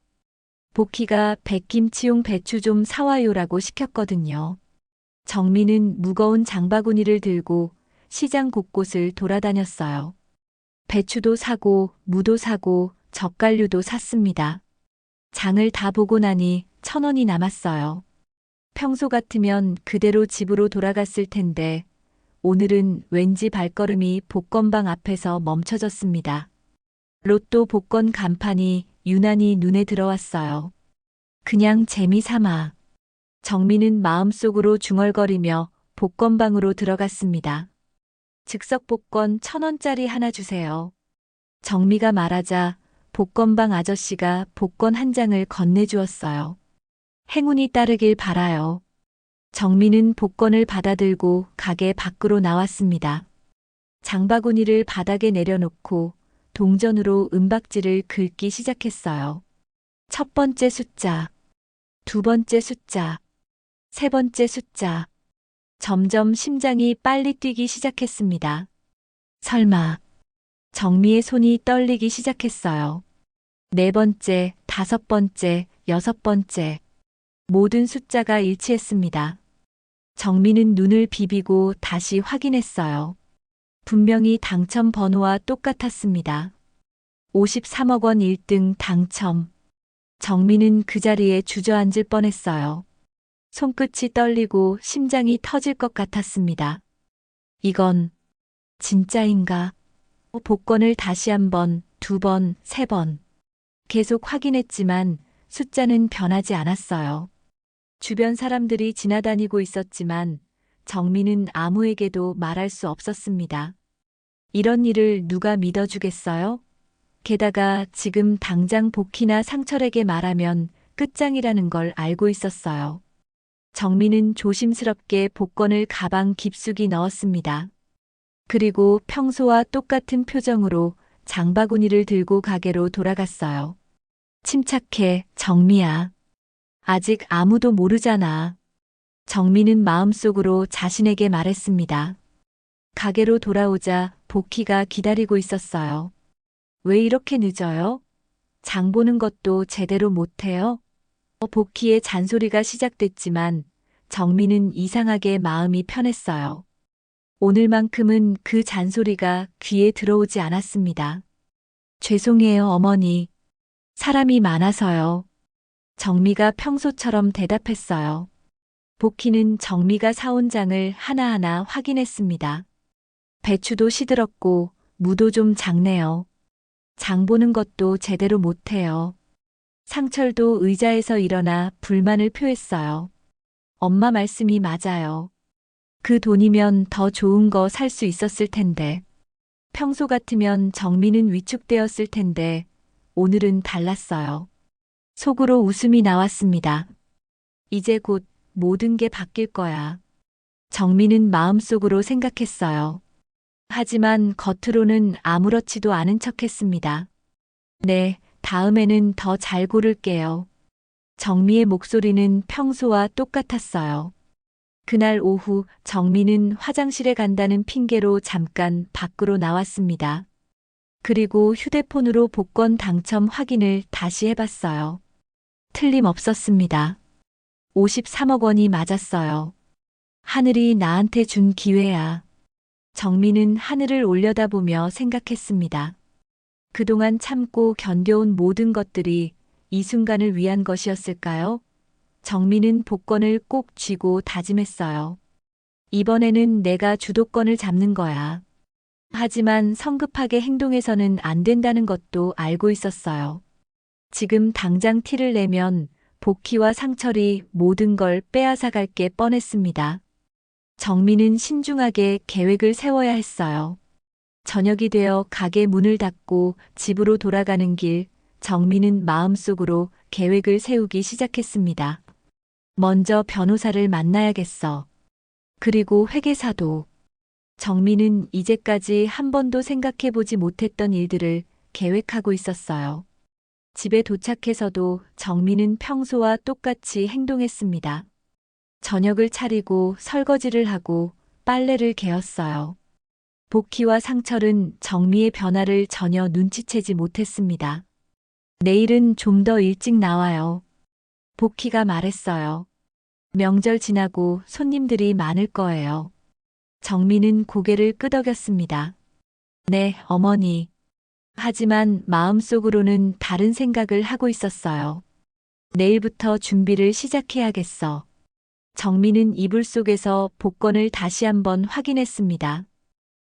복희가 백김치용 배추 좀 사와요라고 시켰거든요. 정미는 무거운 장바구니를 들고 시장 곳곳을 돌아다녔어요. 배추도 사고 무도 사고 젓갈류도 샀습니다. 장을 다 보고 나니 1,000원이 남았어요. 평소 같으면 그대로 집으로 돌아갔을 텐데 오늘은 왠지 발걸음이 복권방 앞에서 멈춰졌습니다. 로또 복권 간판이 유난히 눈에 들어왔어요. 그냥 재미삼아. 정미는 마음속으로 중얼거리며 복권방으로 들어갔습니다. 즉석 복권 1,000원짜리 하나 주세요. 정미가 말하자 복권방 아저씨가 복권 한 장을 건네주었어요. 행운이 따르길 바라요. 정미는 복권을 받아들고 가게 밖으로 나왔습니다. 장바구니를 바닥에 내려놓고 동전으로 은박지를 긁기 시작했어요. 첫 번째 숫자, 두 번째 숫자, 세 번째 숫자. 점점 심장이 빨리 뛰기 시작했습니다. 설마. 정미의 손이 떨리기 시작했어요. 네 번째, 다섯 번째, 여섯 번째. 모든 숫자가 일치했습니다. 정미는 눈을 비비고 다시 확인했어요. 분명히 당첨 번호와 똑같았습니다. 53억 원 1등 당첨. 정미는 그 자리에 주저앉을 뻔했어요. 손끝이 떨리고 심장이 터질 것 같았습니다. 이건 진짜인가? 복권을 다시 한 번, 두 번, 세 번. 계속 확인했지만 숫자는 변하지 않았어요. 주변 사람들이 지나다니고 있었지만 정미는 아무에게도 말할 수 없었습니다. 이런 일을 누가 믿어주겠어요? 게다가 지금 당장 복희나 상철에게 말하면 끝장이라는 걸 알고 있었어요. 정미는 조심스럽게 복권을 가방 깊숙이 넣었습니다. 그리고 평소와 똑같은 표정으로 장바구니를 들고 가게로 돌아갔어요. 침착해, 정미야. 아직 아무도 모르잖아. 정미는 마음속으로 자신에게 말했습니다. 가게로 돌아오자 복희가 기다리고 있었어요. 왜 이렇게 늦어요? 장 보는 것도 제대로 못해요? 복희의 잔소리가 시작됐지만 정미는 이상하게 마음이 편했어요. 오늘만큼은 그 잔소리가 귀에 들어오지 않았습니다. 죄송해요, 어머니. 사람이 많아서요. 정미가 평소처럼 대답했어요. 복희는 정미가 사온 장을 하나하나 확인했습니다. 배추도 시들었고 무도 좀 작네요. 장 보는 것도 제대로 못해요. 상철도 의자에서 일어나 불만을 표했어요. 엄마 말씀이 맞아요. 그 돈이면 더 좋은 거 살 수 있었을 텐데. 평소 같으면 정미는 위축되었을 텐데 오늘은 달랐어요. 속으로 웃음이 나왔습니다. 이제 곧 모든 게 바뀔 거야. 정미는 마음속으로 생각했어요. 하지만 겉으로는 아무렇지도 않은 척했습니다. 네, 다음에는 더 잘 고를게요. 정미의 목소리는 평소와 똑같았어요. 그날 오후 정미는 화장실에 간다는 핑계로 잠깐 밖으로 나왔습니다. 그리고 휴대폰으로 복권 당첨 확인을 다시 해봤어요. 틀림없었습니다. 53억 원이 맞았어요. 하늘이 나한테 준 기회야. 정미는 하늘을 올려다보며 생각했습니다. 그동안 참고 견뎌온 모든 것들이 이 순간을 위한 것이었을까요? 정미는 복권을 꼭 쥐고 다짐했어요. 이번에는 내가 주도권을 잡는 거야. 하지만 성급하게 행동해서는 안 된다는 것도 알고 있었어요. 지금 당장 티를 내면 복희와 상철이 모든 걸 빼앗아갈 게 뻔했습니다. 정민은 신중하게 계획을 세워야 했어요. 저녁이 되어 가게 문을 닫고 집으로 돌아가는 길, 정민은 마음속으로 계획을 세우기 시작했습니다. 먼저 변호사를 만나야겠어. 그리고 회계사도. 정민은 이제까지 한 번도 생각해보지 못했던 일들을 계획하고 있었어요. 집에 도착해서도 정민은 평소와 똑같이 행동했습니다. 저녁을 차리고 설거지를 하고 빨래를 개었어요. 복희와 상철은 정미의 변화를 전혀 눈치채지 못했습니다. 내일은 좀 더 일찍 나와요. 복희가 말했어요. 명절 지나고 손님들이 많을 거예요. 정미는 고개를 끄덕였습니다. 네, 어머니. 하지만 마음속으로는 다른 생각을 하고 있었어요. 내일부터 준비를 시작해야겠어. 정미는 이불 속에서 복권을 다시 한번 확인했습니다.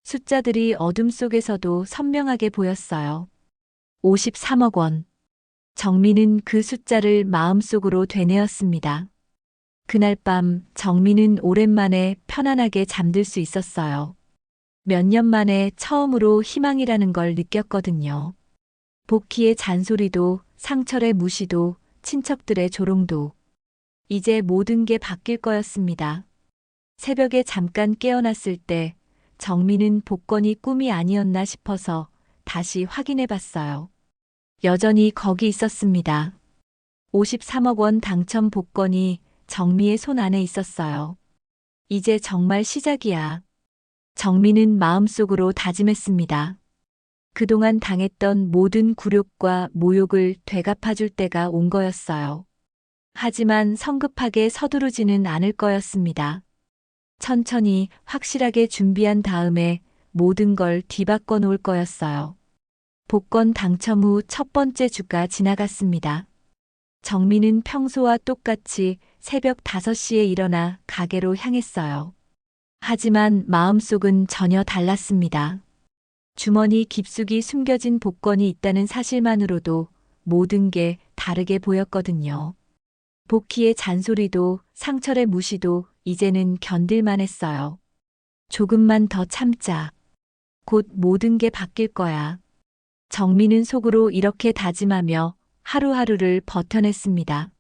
숫자들이 어둠 속에서도 선명하게 보였어요. 53억 원. 정미는 그 숫자를 마음속으로 되뇌었습니다. 그날 밤 정미는 오랜만에 편안하게 잠들 수 있었어요. 몇 년 만에 처음으로 희망이라는 걸 느꼈거든요. 복희의 잔소리도, 상철의 무시도, 친척들의 조롱도. 이제 모든 게 바뀔 거였습니다. 새벽에 잠깐 깨어났을 때 정미는 복권이 꿈이 아니었나 싶어서 다시 확인해 봤어요. 여전히 거기 있었습니다. 53억 원 당첨 복권이 정미의 손 안에 있었어요. 이제 정말 시작이야. 정미는 마음속으로 다짐했습니다. 그동안 당했던 모든 굴욕과 모욕을 되갚아줄 때가 온 거였어요. 하지만 성급하게 서두르지는 않을 거였습니다. 천천히 확실하게 준비한 다음에 모든 걸 뒤바꿔 놓을 거였어요. 복권 당첨 후 첫 번째 주가 지나갔습니다. 정미는 평소와 똑같이 새벽 5시에 일어나 가게로 향했어요. 하지만 마음속은 전혀 달랐습니다. 주머니 깊숙이 숨겨진 복권이 있다는 사실만으로도 모든 게 다르게 보였거든요. 복희의 잔소리도 상철의 무시도 이제는 견딜만 했어요. 조금만 더 참자. 곧 모든 게 바뀔 거야. 정미는 속으로 이렇게 다짐하며 하루하루를 버텨냈습니다.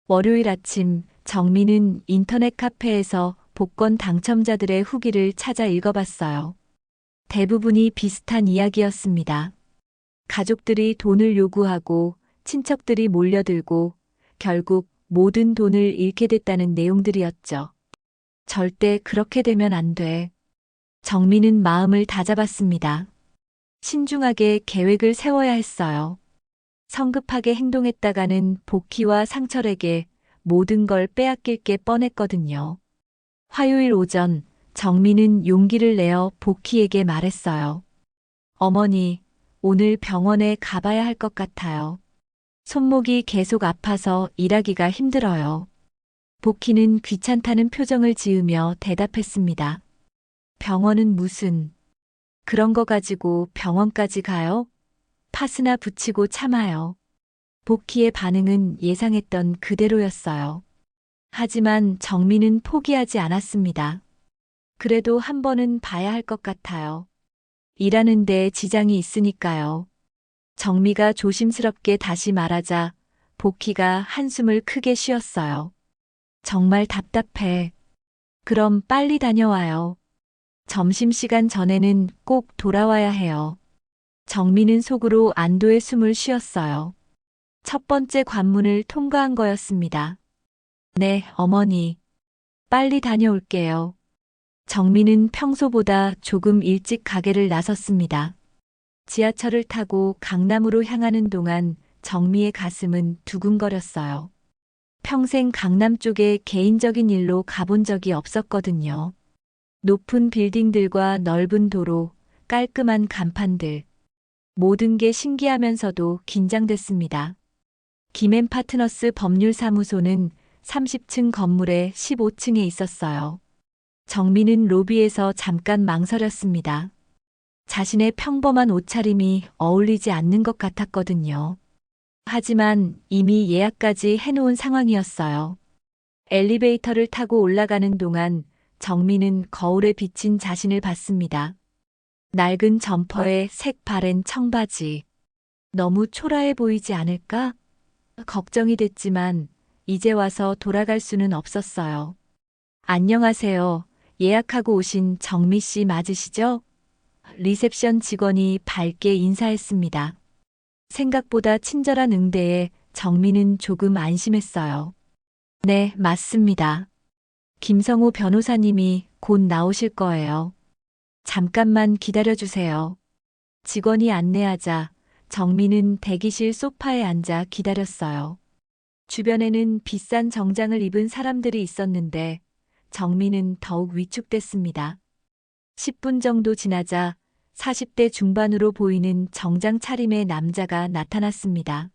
월요일 아침 정미는 인터넷 카페에서 복권 당첨자들의 후기를 찾아 읽어봤어요. 대부분이 비슷한 이야기였습니다. 가족들이 돈을 요구하고 친척들이 몰려들고 결국 모든 돈을 잃게 됐다는 내용들이었죠. 절대 그렇게 되면 안 돼. 정미는 마음을 다잡았습니다. 신중하게 계획을 세워야 했어요. 성급하게 행동했다가는 복희와 상철에게 모든 걸 빼앗길 게 뻔했거든요. 화요일 오전 정미는 용기를 내어 복희에게 말했어요. 어머니, 오늘 병원에 가봐야 할 것 같아요. 손목이 계속 아파서 일하기가 힘들어요. 복희는 귀찮다는 표정을 지으며 대답했습니다. 병원은 무슨, 그런 거 가지고 병원까지 가요? 파스나 붙이고 참아요. 복희의 반응은 예상했던 그대로였어요. 하지만 정미는 포기하지 않았습니다. 그래도 한 번은 봐야 할 것 같아요. 일하는데 지장이 있으니까요. 정미가 조심스럽게 다시 말하자 복희가 한숨을 크게 쉬었어요. 정말 답답해. 그럼 빨리 다녀와요. 점심시간 전에는 꼭 돌아와야 해요. 정미는 속으로 안도의 숨을 쉬었어요. 첫 번째 관문을 통과한 거였습니다. 네, 어머니. 빨리 다녀올게요. 정미는 평소보다 조금 일찍 가게를 나섰습니다. 지하철을 타고 강남으로 향하는 동안 정미의 가슴은 두근거렸어요. 평생 강남 쪽에 개인적인 일로 가본 적이 없었거든요. 높은 빌딩들과 넓은 도로, 깔끔한 간판들. 모든 게 신기하면서도 긴장됐습니다. 김앤 파트너스 법률사무소는 30층 건물의 15층에 있었어요. 정미는 로비에서 잠깐 망설였습니다. 자신의 평범한 옷차림이 어울리지 않는 것 같았거든요. 하지만 이미 예약까지 해놓은 상황이었어요. 엘리베이터를 타고 올라가는 동안 정민은 거울에 비친 자신을 봤습니다. 낡은 점퍼에 색 바랜 청바지. 너무 초라해 보이지 않을까? 걱정이 됐지만 이제 와서 돌아갈 수는 없었어요. 안녕하세요. 예약하고 오신 정미 씨 맞으시죠? 리셉션 직원이 밝게 인사했습니다. 생각보다 친절한 응대에 정미는 조금 안심했어요. 네, 맞습니다. 김성호 변호사님이 곧 나오실 거예요. 잠깐만 기다려주세요. 직원이 안내하자 정미는 대기실 소파에 앉아 기다렸어요. 주변에는 비싼 정장을 입은 사람들이 있었는데 정미는 더욱 위축됐습니다. 10분 정도 지나자 40대 중반으로 보이는 정장 차림의 남자가 나타났습니다.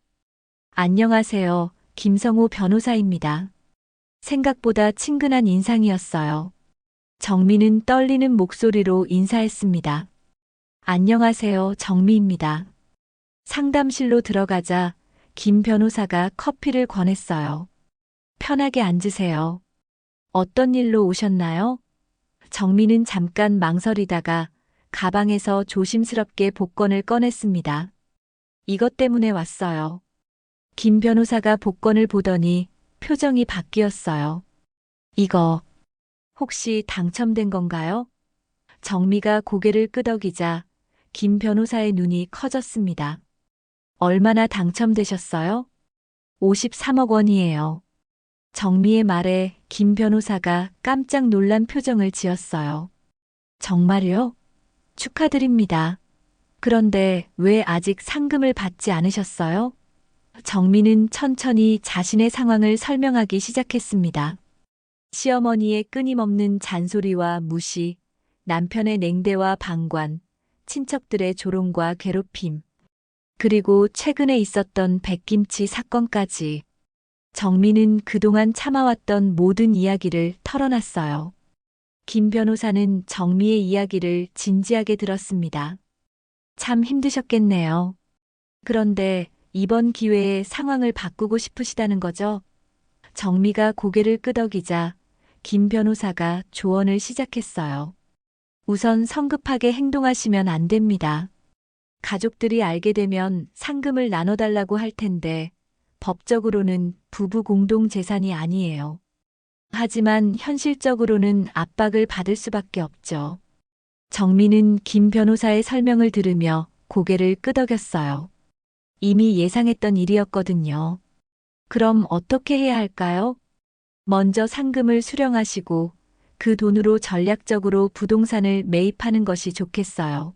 안녕하세요. 김성호 변호사입니다. 생각보다 친근한 인상이었어요. 정미는 떨리는 목소리로 인사했습니다. 안녕하세요. 정미입니다. 상담실로 들어가자 김 변호사가 커피를 권했어요. 편하게 앉으세요. 어떤 일로 오셨나요? 정미는 잠깐 망설이다가 가방에서 조심스럽게 복권을 꺼냈습니다. 이것 때문에 왔어요. 김 변호사가 복권을 보더니 표정이 바뀌었어요. 이거 혹시 당첨된 건가요? 정미가 고개를 끄덕이자 김 변호사의 눈이 커졌습니다. 얼마나 당첨되셨어요? 53억 원이에요. 정미의 말에 김 변호사가 깜짝 놀란 표정을 지었어요. 정말요? 축하드립니다. 그런데 왜 아직 상금을 받지 않으셨어요? 정미는 천천히 자신의 상황을 설명하기 시작했습니다. 시어머니의 끊임없는 잔소리와 무시, 남편의 냉대와 방관, 친척들의 조롱과 괴롭힘, 그리고 최근에 있었던 백김치 사건까지 정미는 그동안 참아왔던 모든 이야기를 털어놨어요. 김 변호사는 정미의 이야기를 진지하게 들었습니다. 참 힘드셨겠네요. 그런데 이번 기회에 상황을 바꾸고 싶으시다는 거죠? 정미가 고개를 끄덕이자 김 변호사가 조언을 시작했어요. 우선 성급하게 행동하시면 안 됩니다. 가족들이 알게 되면 상금을 나눠달라고 할 텐데 법적으로는 부부 공동 재산이 아니에요. 하지만 현실적으로는 압박을 받을 수밖에 없죠. 정미는 김 변호사의 설명을 들으며 고개를 끄덕였어요. 이미 예상했던 일이었거든요. 그럼 어떻게 해야 할까요? 먼저 상금을 수령하시고 그 돈으로 전략적으로 부동산을 매입하는 것이 좋겠어요.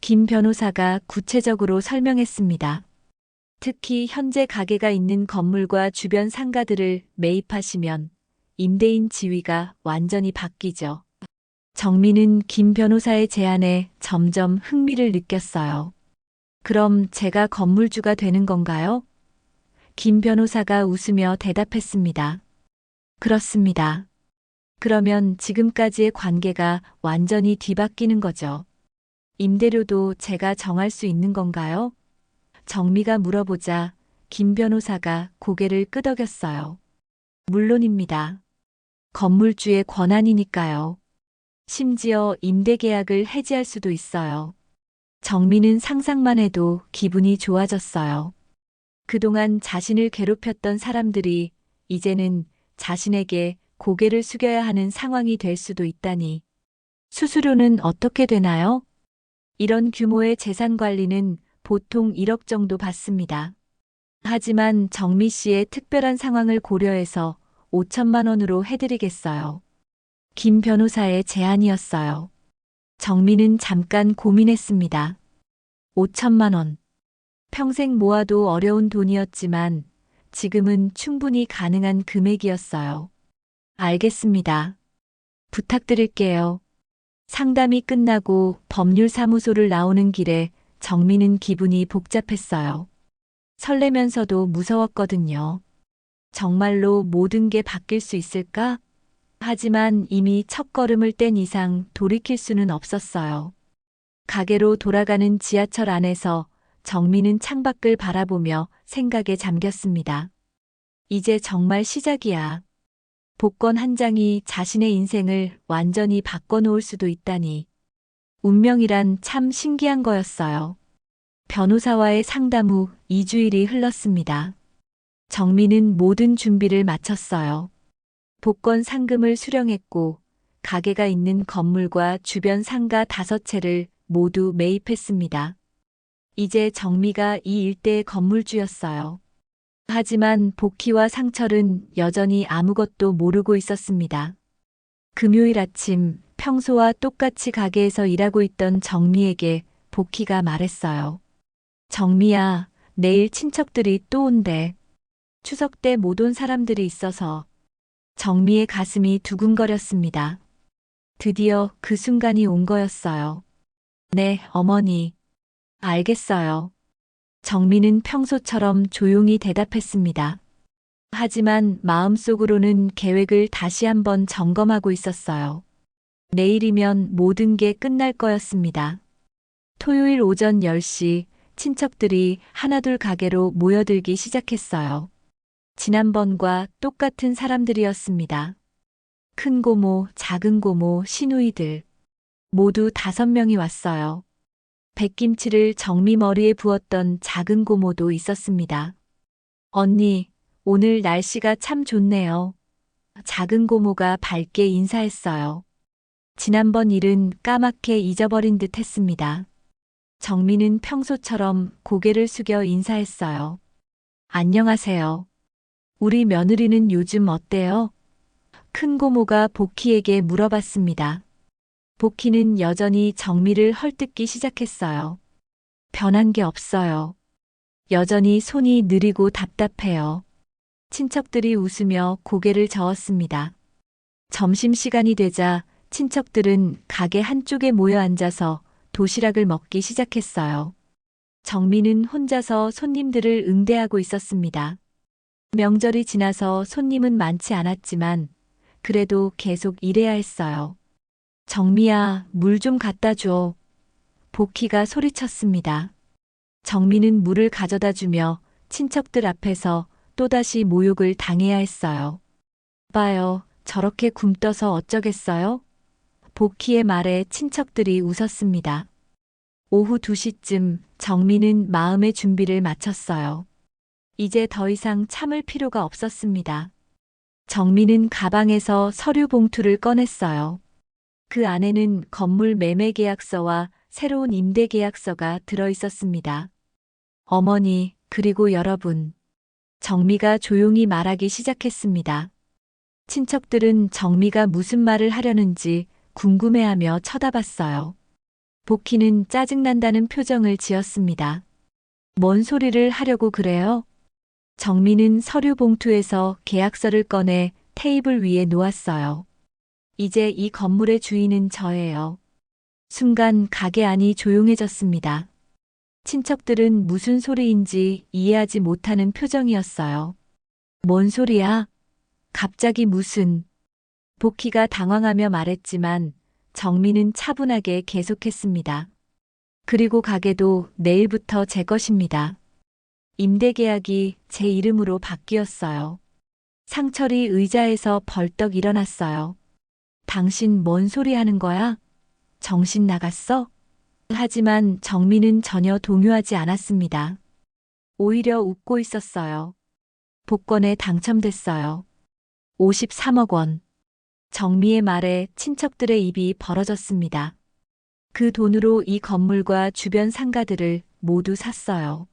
김 변호사가 구체적으로 설명했습니다. 특히 현재 가게가 있는 건물과 주변 상가들을 매입하시면 임대인 지위가 완전히 바뀌죠. 정미는 김 변호사의 제안에 점점 흥미를 느꼈어요. 그럼 제가 건물주가 되는 건가요? 김 변호사가 웃으며 대답했습니다. 그렇습니다. 그러면 지금까지의 관계가 완전히 뒤바뀌는 거죠. 임대료도 제가 정할 수 있는 건가요? 정미가 물어보자 김 변호사가 고개를 끄덕였어요. 물론입니다. 건물주의 권한이니까요. 심지어 임대 계약을 해지할 수도 있어요. 정미는 상상만 해도 기분이 좋아졌어요. 그동안 자신을 괴롭혔던 사람들이 이제는 자신에게 고개를 숙여야 하는 상황이 될 수도 있다니. 수수료는 어떻게 되나요? 이런 규모의 재산 관리는 보통 1억 정도 받습니다. 하지만 정미 씨의 특별한 상황을 고려해서 5천만 원으로 해드리겠어요. 김 변호사의 제안이었어요. 정미는 잠깐 고민했습니다. 5천만 원. 평생 모아도 어려운 돈이었지만 지금은 충분히 가능한 금액이었어요. 알겠습니다. 부탁드릴게요. 상담이 끝나고 법률사무소를 나오는 길에 정미는 기분이 복잡했어요. 설레면서도 무서웠거든요. 정말로 모든 게 바뀔 수 있을까? 하지만 이미 첫걸음을 뗀 이상 돌이킬 수는 없었어요. 가게로 돌아가는 지하철 안에서 정미는 창밖을 바라보며 생각에 잠겼습니다. 이제 정말 시작이야. 복권 한 장이 자신의 인생을 완전히 바꿔놓을 수도 있다니. 운명이란 참 신기한 거였어요. 변호사와의 상담 후 2주일이 흘렀습니다. 정민은 모든 준비를 마쳤어요. 복권 상금을 수령했고 가게가 있는 건물과 주변 상가 5채를 모두 매입했습니다. 이제 정미가 이 일대의 건물주였어요. 하지만 복희와 상철은 여전히 아무것도 모르고 있었습니다. 금요일 아침 평소와 똑같이 가게에서 일하고 있던 정미에게 복희가 말했어요. 정미야, 내일 친척들이 또 온대. 추석 때 못 온 사람들이 있어서. 정미의 가슴이 두근거렸습니다. 드디어 그 순간이 온 거였어요. 네, 어머니. 알겠어요. 정미는 평소처럼 조용히 대답했습니다. 하지만 마음속으로는 계획을 다시 한번 점검하고 있었어요. 내일이면 모든 게 끝날 거였습니다. 토요일 오전 10시 친척들이 하나둘 가게로 모여들기 시작했어요. 지난번과 똑같은 사람들이었습니다. 큰 고모, 작은 고모, 시누이들. 모두 5명이 왔어요. 백김치를 정미 머리에 부었던 작은 고모도 있었습니다. 언니, 오늘 날씨가 참 좋네요. 작은 고모가 밝게 인사했어요. 지난번 일은 까맣게 잊어버린 듯 했습니다. 정미는 평소처럼 고개를 숙여 인사했어요. 안녕하세요. 우리 며느리는 요즘 어때요? 큰 고모가 복희에게 물어봤습니다. 복희는 여전히 정미를 헐뜯기 시작했어요. 변한 게 없어요. 여전히 손이 느리고 답답해요. 친척들이 웃으며 고개를 저었습니다. 점심시간이 되자 친척들은 가게 한쪽에 모여 앉아서 도시락을 먹기 시작했어요. 정미는 혼자서 손님들을 응대하고 있었습니다. 명절이 지나서 손님은 많지 않았지만 그래도 계속 일해야 했어요. 정미야, 물 좀 갖다 줘. 복희가 소리쳤습니다. 정미는 물을 가져다 주며 친척들 앞에서 또다시 모욕을 당해야 했어요. 봐요, 저렇게 굼떠서 어쩌겠어요? 복희의 말에 친척들이 웃었습니다. 오후 2시쯤 정미는 마음의 준비를 마쳤어요. 이제 더 이상 참을 필요가 없었습니다. 정미는 가방에서 서류 봉투를 꺼냈어요. 그 안에는 건물 매매 계약서와 새로운 임대 계약서가 들어 있었습니다. 어머니, 그리고 여러분. 정미가 조용히 말하기 시작했습니다. 친척들은 정미가 무슨 말을 하려는지 궁금해하며 쳐다봤어요. 복희는 짜증난다는 표정을 지었습니다. 뭔 소리를 하려고 그래요? 정미는 서류 봉투에서 계약서를 꺼내 테이블 위에 놓았어요. 이제 이 건물의 주인은 저예요. 순간 가게 안이 조용해졌습니다. 친척들은 무슨 소리인지 이해하지 못하는 표정이었어요. 뭔 소리야? 갑자기 무슨... 복희가 당황하며 말했지만 정미는 차분하게 계속했습니다. 그리고 가게도 내일부터 제 것입니다. 임대계약이 제 이름으로 바뀌었어요. 상철이 의자에서 벌떡 일어났어요. 당신 뭔 소리 하는 거야? 정신 나갔어? 하지만 정미는 전혀 동요하지 않았습니다. 오히려 웃고 있었어요. 복권에 당첨됐어요. 53억 원. 정미의 말에 친척들의 입이 벌어졌습니다. 그 돈으로 이 건물과 주변 상가들을 모두 샀어요.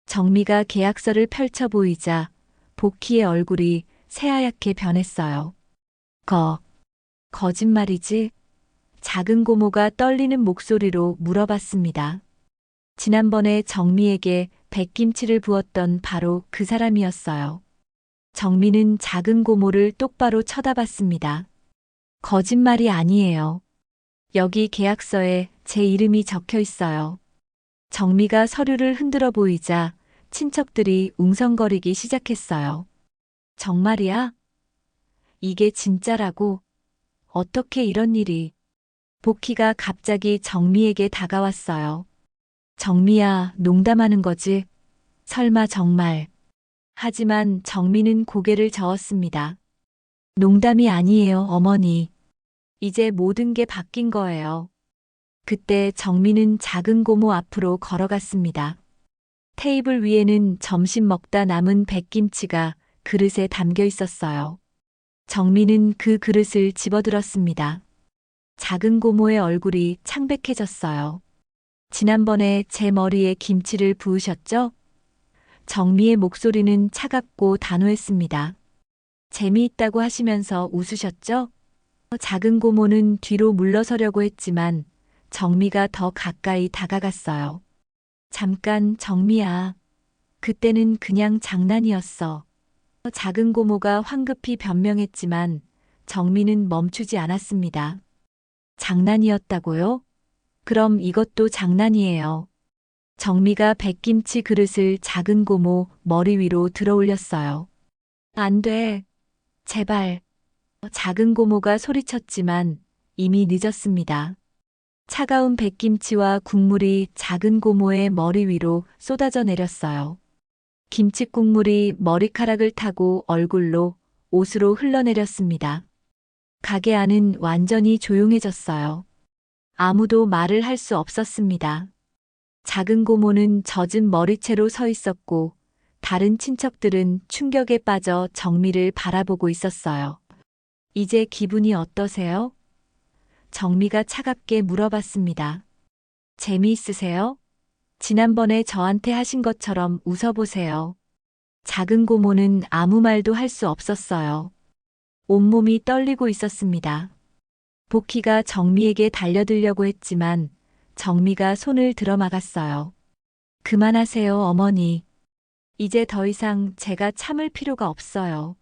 정미가 계약서를 펼쳐 보이자 복희의 얼굴이 새하얗게 변했어요. 거짓말이지? 작은 고모가 떨리는 목소리로 물어봤습니다. 지난번에 정미에게 백김치를 부었던 바로 그 사람이었어요. 정미는 작은 고모를 똑바로 쳐다봤습니다. 거짓말이 아니에요. 여기 계약서에 제 이름이 적혀 있어요. 정미가 서류를 흔들어 보이자 친척들이 웅성거리기 시작했어요. 정말이야? 이게 진짜라고? 어떻게 이런 일이? 복희가 갑자기 정미에게 다가왔어요. 정미야, 농담하는 거지? 설마 정말. 하지만 정미는 고개를 저었습니다. 농담이 아니에요, 어머니. 이제 모든 게 바뀐 거예요. 그때 정미는 작은 고모 앞으로 걸어갔습니다. 테이블 위에는 점심 먹다 남은 백김치가 그릇에 담겨 있었어요. 정미는 그 그릇을 집어들었습니다. 작은 고모의 얼굴이 창백해졌어요. 지난번에 제 머리에 김치를 부으셨죠? 정미의 목소리는 차갑고 단호했습니다. 재미있다고 하시면서 웃으셨죠? 작은 고모는 뒤로 물러서려고 했지만 정미가 더 가까이 다가갔어요. 잠깐, 정미야. 그때는 그냥 장난이었어. 작은 고모가 황급히 변명했지만 정미는 멈추지 않았습니다. 장난이었다고요? 그럼 이것도 장난이에요. 정미가 백김치 그릇을 작은 고모 머리 위로 들어 올렸어요. 안 돼. 제발. 작은 고모가 소리쳤지만 이미 늦었습니다. 차가운 백김치와 국물이 작은 고모의 머리 위로 쏟아져 내렸어요. 김치 국물이 머리카락을 타고 얼굴로 옷으로 흘러내렸습니다. 가게 안은 완전히 조용해졌어요. 아무도 말을 할 수 없었습니다. 작은 고모는 젖은 머리채로 서 있었고 다른 친척들은 충격에 빠져 정미를 바라보고 있었어요. 이제 기분이 어떠세요? 정미가 차갑게 물어봤습니다. 재미있으세요? 지난번에 저한테 하신 것처럼 웃어보세요. 작은 고모는 아무 말도 할 수 없었어요. 온몸이 떨리고 있었습니다. 복희가 정미에게 달려들려고 했지만 정미가 손을 들어막았어요. 그만하세요, 어머니. 이제 더 이상 제가 참을 필요가 없어요.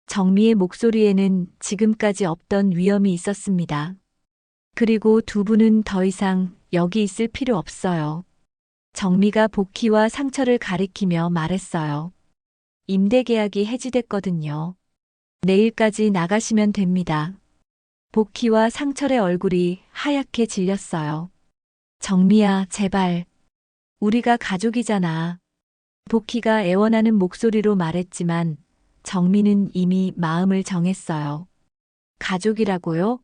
정미의 목소리에는 지금까지 없던 위험이 있었습니다. 그리고 두 분은 더 이상 여기 있을 필요 없어요. 정미가 복희와 상철을 가리키며 말했어요. 임대 계약이 해지됐거든요. 내일까지 나가시면 됩니다. 복희와 상철의 얼굴이 하얗게 질렸어요. 정미야, 제발. 우리가 가족이잖아. 복희가 애원하는 목소리로 말했지만 정미는 이미 마음을 정했어요. 가족이라고요?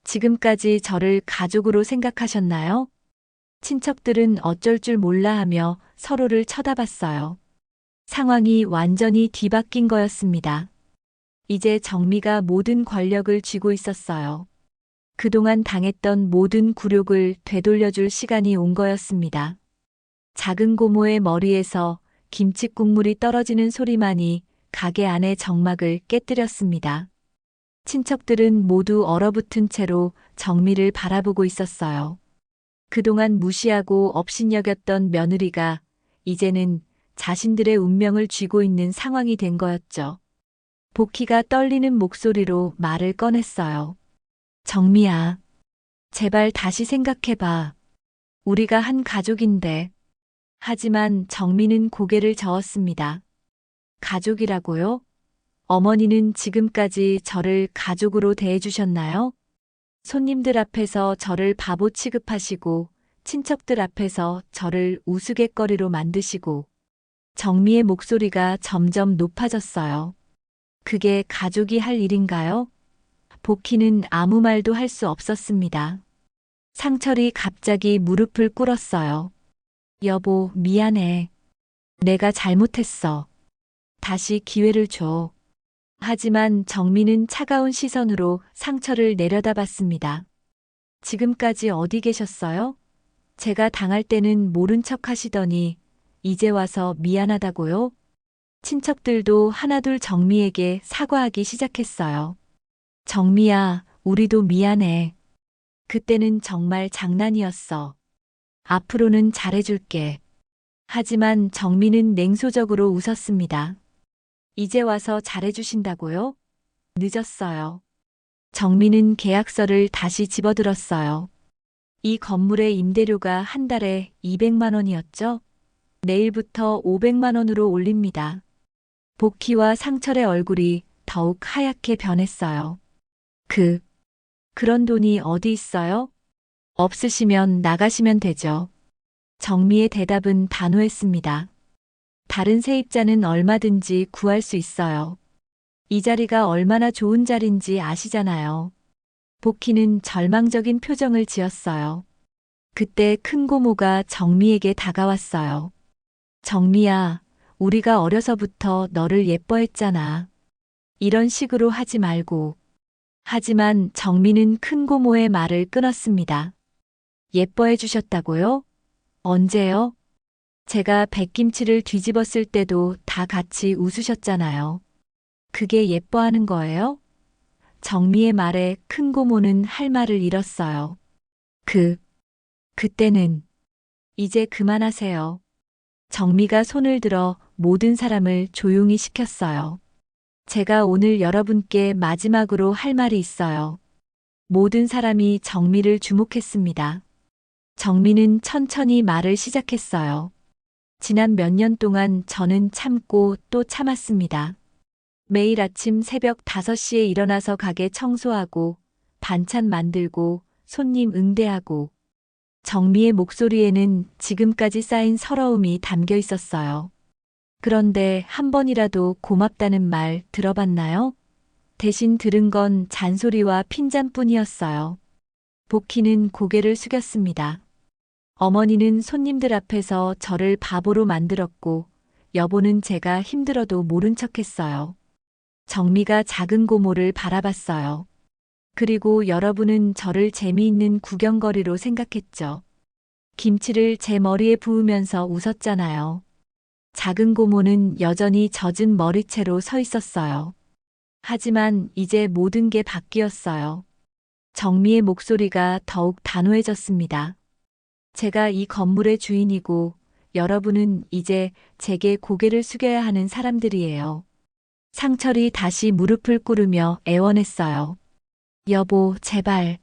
지금까지 저를 가족으로 생각하셨나요? 친척들은 어쩔 줄 몰라 하며 서로를 쳐다봤어요. 상황이 완전히 뒤바뀐 거였습니다. 이제 정미가 모든 권력을 쥐고 있었어요. 그동안 당했던 모든 굴욕을 되돌려줄 시간이 온 거였습니다. 작은 고모의 머리에서 김치 국물이 떨어지는 소리만이 가게 안의 정막을 깨뜨렸습니다. 친척들은 모두 얼어붙은 채로 정미를 바라보고 있었어요. 그동안 무시하고 업신여겼던 며느리가 이제는 자신들의 운명을 쥐고 있는 상황이 된 거였죠. 복희가 떨리는 목소리로 말을 꺼냈어요. 정미야, 제발 다시 생각해봐. 우리가 한 가족인데. 하지만 정미는 고개를 저었습니다. 가족이라고요? 어머니는 지금까지 저를 가족으로 대해주셨나요? 손님들 앞에서 저를 바보 취급하시고 친척들 앞에서 저를 우스갯거리로 만드시고 정미의 목소리가 점점 높아졌어요. 그게 가족이 할 일인가요? 복희는 아무 말도 할 수 없었습니다. 상철이 갑자기 무릎을 꿇었어요. 여보, 미안해. 내가 잘못했어. 다시 기회를 줘. 하지만 정미는 차가운 시선으로 상철을 내려다봤습니다. 지금까지 어디 계셨어요? 제가 당할 때는 모른 척 하시더니 이제 와서 미안하다고요? 친척들도 하나둘 정미에게 사과하기 시작했어요. 정미야, 우리도 미안해. 그때는 정말 장난이었어. 앞으로는 잘해줄게. 하지만 정미는 냉소적으로 웃었습니다. 이제 와서 잘해주신다고요? 늦었어요. 정미는 계약서를 다시 집어들었어요. 이 건물의 임대료가 한 달에 200만 원이었죠? 내일부터 500만 원으로 올립니다. 복희와 상철의 얼굴이 더욱 하얗게 변했어요. 그런 돈이 어디 있어요? 없으시면 나가시면 되죠. 정미의 대답은 단호했습니다. 다른 세입자는 얼마든지 구할 수 있어요. 이 자리가 얼마나 좋은 자리인지 아시잖아요. 복희는 절망적인 표정을 지었어요. 그때 큰 고모가 정미에게 다가왔어요. 정미야, 우리가 어려서부터 너를 예뻐했잖아. 이런 식으로 하지 말고. 하지만 정미는 큰 고모의 말을 끊었습니다. 예뻐해 주셨다고요? 언제요? 제가 백김치를 뒤집었을 때도 다 같이 웃으셨잖아요. 그게 예뻐하는 거예요? 정미의 말에 큰 고모는 할 말을 잃었어요. 그때는 이제 그만하세요. 정미가 손을 들어 모든 사람을 조용히 시켰어요. 제가 오늘 여러분께 마지막으로 할 말이 있어요. 모든 사람이 정미를 주목했습니다. 정미는 천천히 말을 시작했어요. 지난 몇 년 동안 저는 참고 또 참았습니다. 매일 아침 새벽 5시에 일어나서 가게 청소하고 반찬 만들고 손님 응대하고 정미의 목소리에는 지금까지 쌓인 서러움이 담겨 있었어요. 그런데 한 번이라도 고맙다는 말 들어봤나요? 대신 들은 건 잔소리와 핀잔뿐이었어요. 복희는 고개를 숙였습니다. 어머니는 손님들 앞에서 저를 바보로 만들었고, 여보는 제가 힘들어도 모른 척했어요. 정미가 작은 고모를 바라봤어요. 그리고 여러분은 저를 재미있는 구경거리로 생각했죠. 김치를 제 머리에 부으면서 웃었잖아요. 작은 고모는 여전히 젖은 머리채로 서 있었어요. 하지만 이제 모든 게 바뀌었어요. 정미의 목소리가 더욱 단호해졌습니다. 제가 이 건물의 주인이고 여러분은 이제 제게 고개를 숙여야 하는 사람들이에요. 상철이 다시 무릎을 꿇으며 애원했어요. 여보, 제발.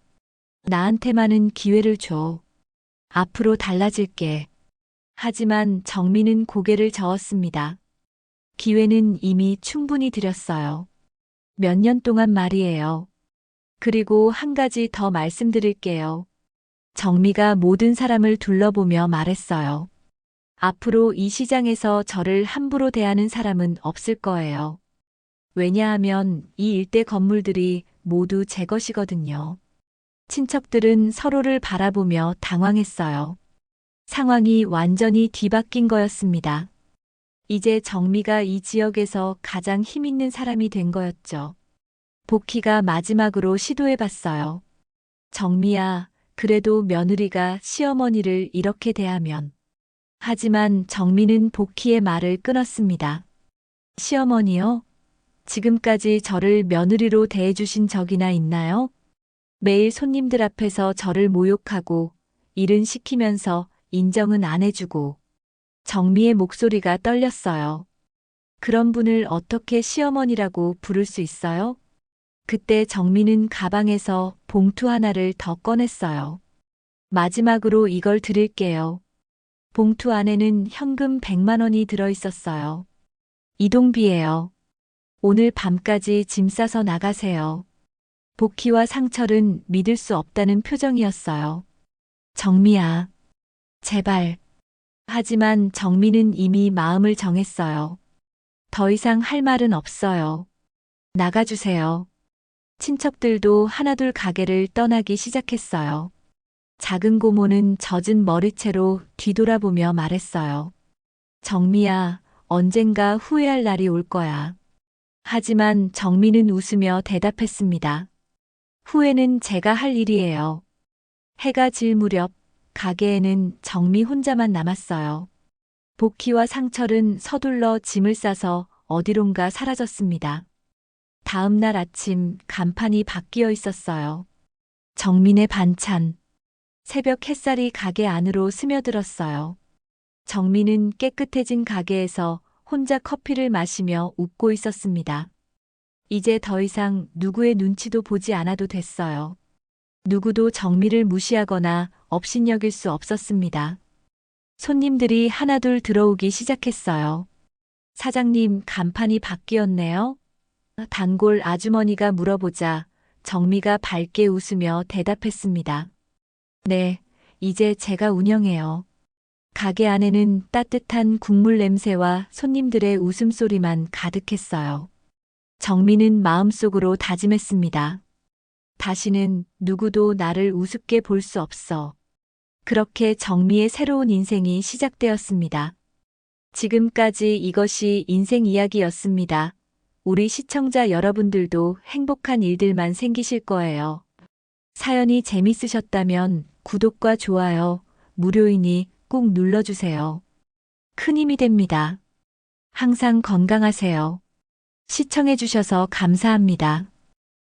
나한테만은 기회를 줘. 앞으로 달라질게. 하지만 정미는 고개를 저었습니다. 기회는 이미 충분히 드렸어요. 몇 년 동안 말이에요. 그리고 한 가지 더 말씀드릴게요. 정미가 모든 사람을 둘러보며 말했어요. 앞으로 이 시장에서 저를 함부로 대하는 사람은 없을 거예요. 왜냐하면 이 일대 건물들이 모두 제 것이거든요. 친척들은 서로를 바라보며 당황했어요. 상황이 완전히 뒤바뀐 거였습니다. 이제 정미가 이 지역에서 가장 힘 있는 사람이 된 거였죠. 복희가 마지막으로 시도해봤어요. 정미야, 그래도 며느리가 시어머니를 이렇게 대하면. 하지만 정미는 복희의 말을 끊었습니다. 시어머니요? 지금까지 저를 며느리로 대해주신 적이나 있나요? 매일 손님들 앞에서 저를 모욕하고 일은 시키면서 인정은 안 해주고. 정미의 목소리가 떨렸어요. 그런 분을 어떻게 시어머니라고 부를 수 있어요? 그때 정미는 가방에서 봉투 하나를 더 꺼냈어요. 마지막으로 이걸 드릴게요. 봉투 안에는 현금 100만 원이 들어 있었어요. 이동비예요. 오늘 밤까지 짐 싸서 나가세요. 복희와 상철은 믿을 수 없다는 표정이었어요. 정미야, 제발. 하지만 정미는 이미 마음을 정했어요. 더 이상 할 말은 없어요. 나가주세요. 친척들도 하나둘 가게를 떠나기 시작했어요. 작은 고모는 젖은 머리채로 뒤돌아보며 말했어요. 정미야, 언젠가 후회할 날이 올 거야. 하지만 정미는 웃으며 대답했습니다. 후회는 제가 할 일이에요. 해가 질 무렵 가게에는 정미 혼자만 남았어요. 복희와 상철은 서둘러 짐을 싸서 어디론가 사라졌습니다. 다음 날 아침 간판이 바뀌어 있었어요. 정민의 반찬. 새벽 햇살이 가게 안으로 스며들었어요. 정민은 깨끗해진 가게에서 혼자 커피를 마시며 웃고 있었습니다. 이제 더 이상 누구의 눈치도 보지 않아도 됐어요. 누구도 정미를 무시하거나 업신여길 수 없었습니다. 손님들이 하나둘 들어오기 시작했어요. 사장님, 간판이 바뀌었네요. 단골 아주머니가 물어보자 정미가 밝게 웃으며 대답했습니다. 네, 이제 제가 운영해요. 가게 안에는 따뜻한 국물 냄새와 손님들의 웃음소리만 가득했어요. 정미는 마음속으로 다짐했습니다. 다시는 누구도 나를 우습게 볼 수 없어. 그렇게 정미의 새로운 인생이 시작되었습니다. 지금까지 이것이 인생 이야기였습니다. 우리 시청자 여러분들도 행복한 일들만 생기실 거예요. 사연이 재밌으셨다면 구독과 좋아요, 무료이니 꼭 눌러주세요. 큰 힘이 됩니다. 항상 건강하세요. 시청해주셔서 감사합니다.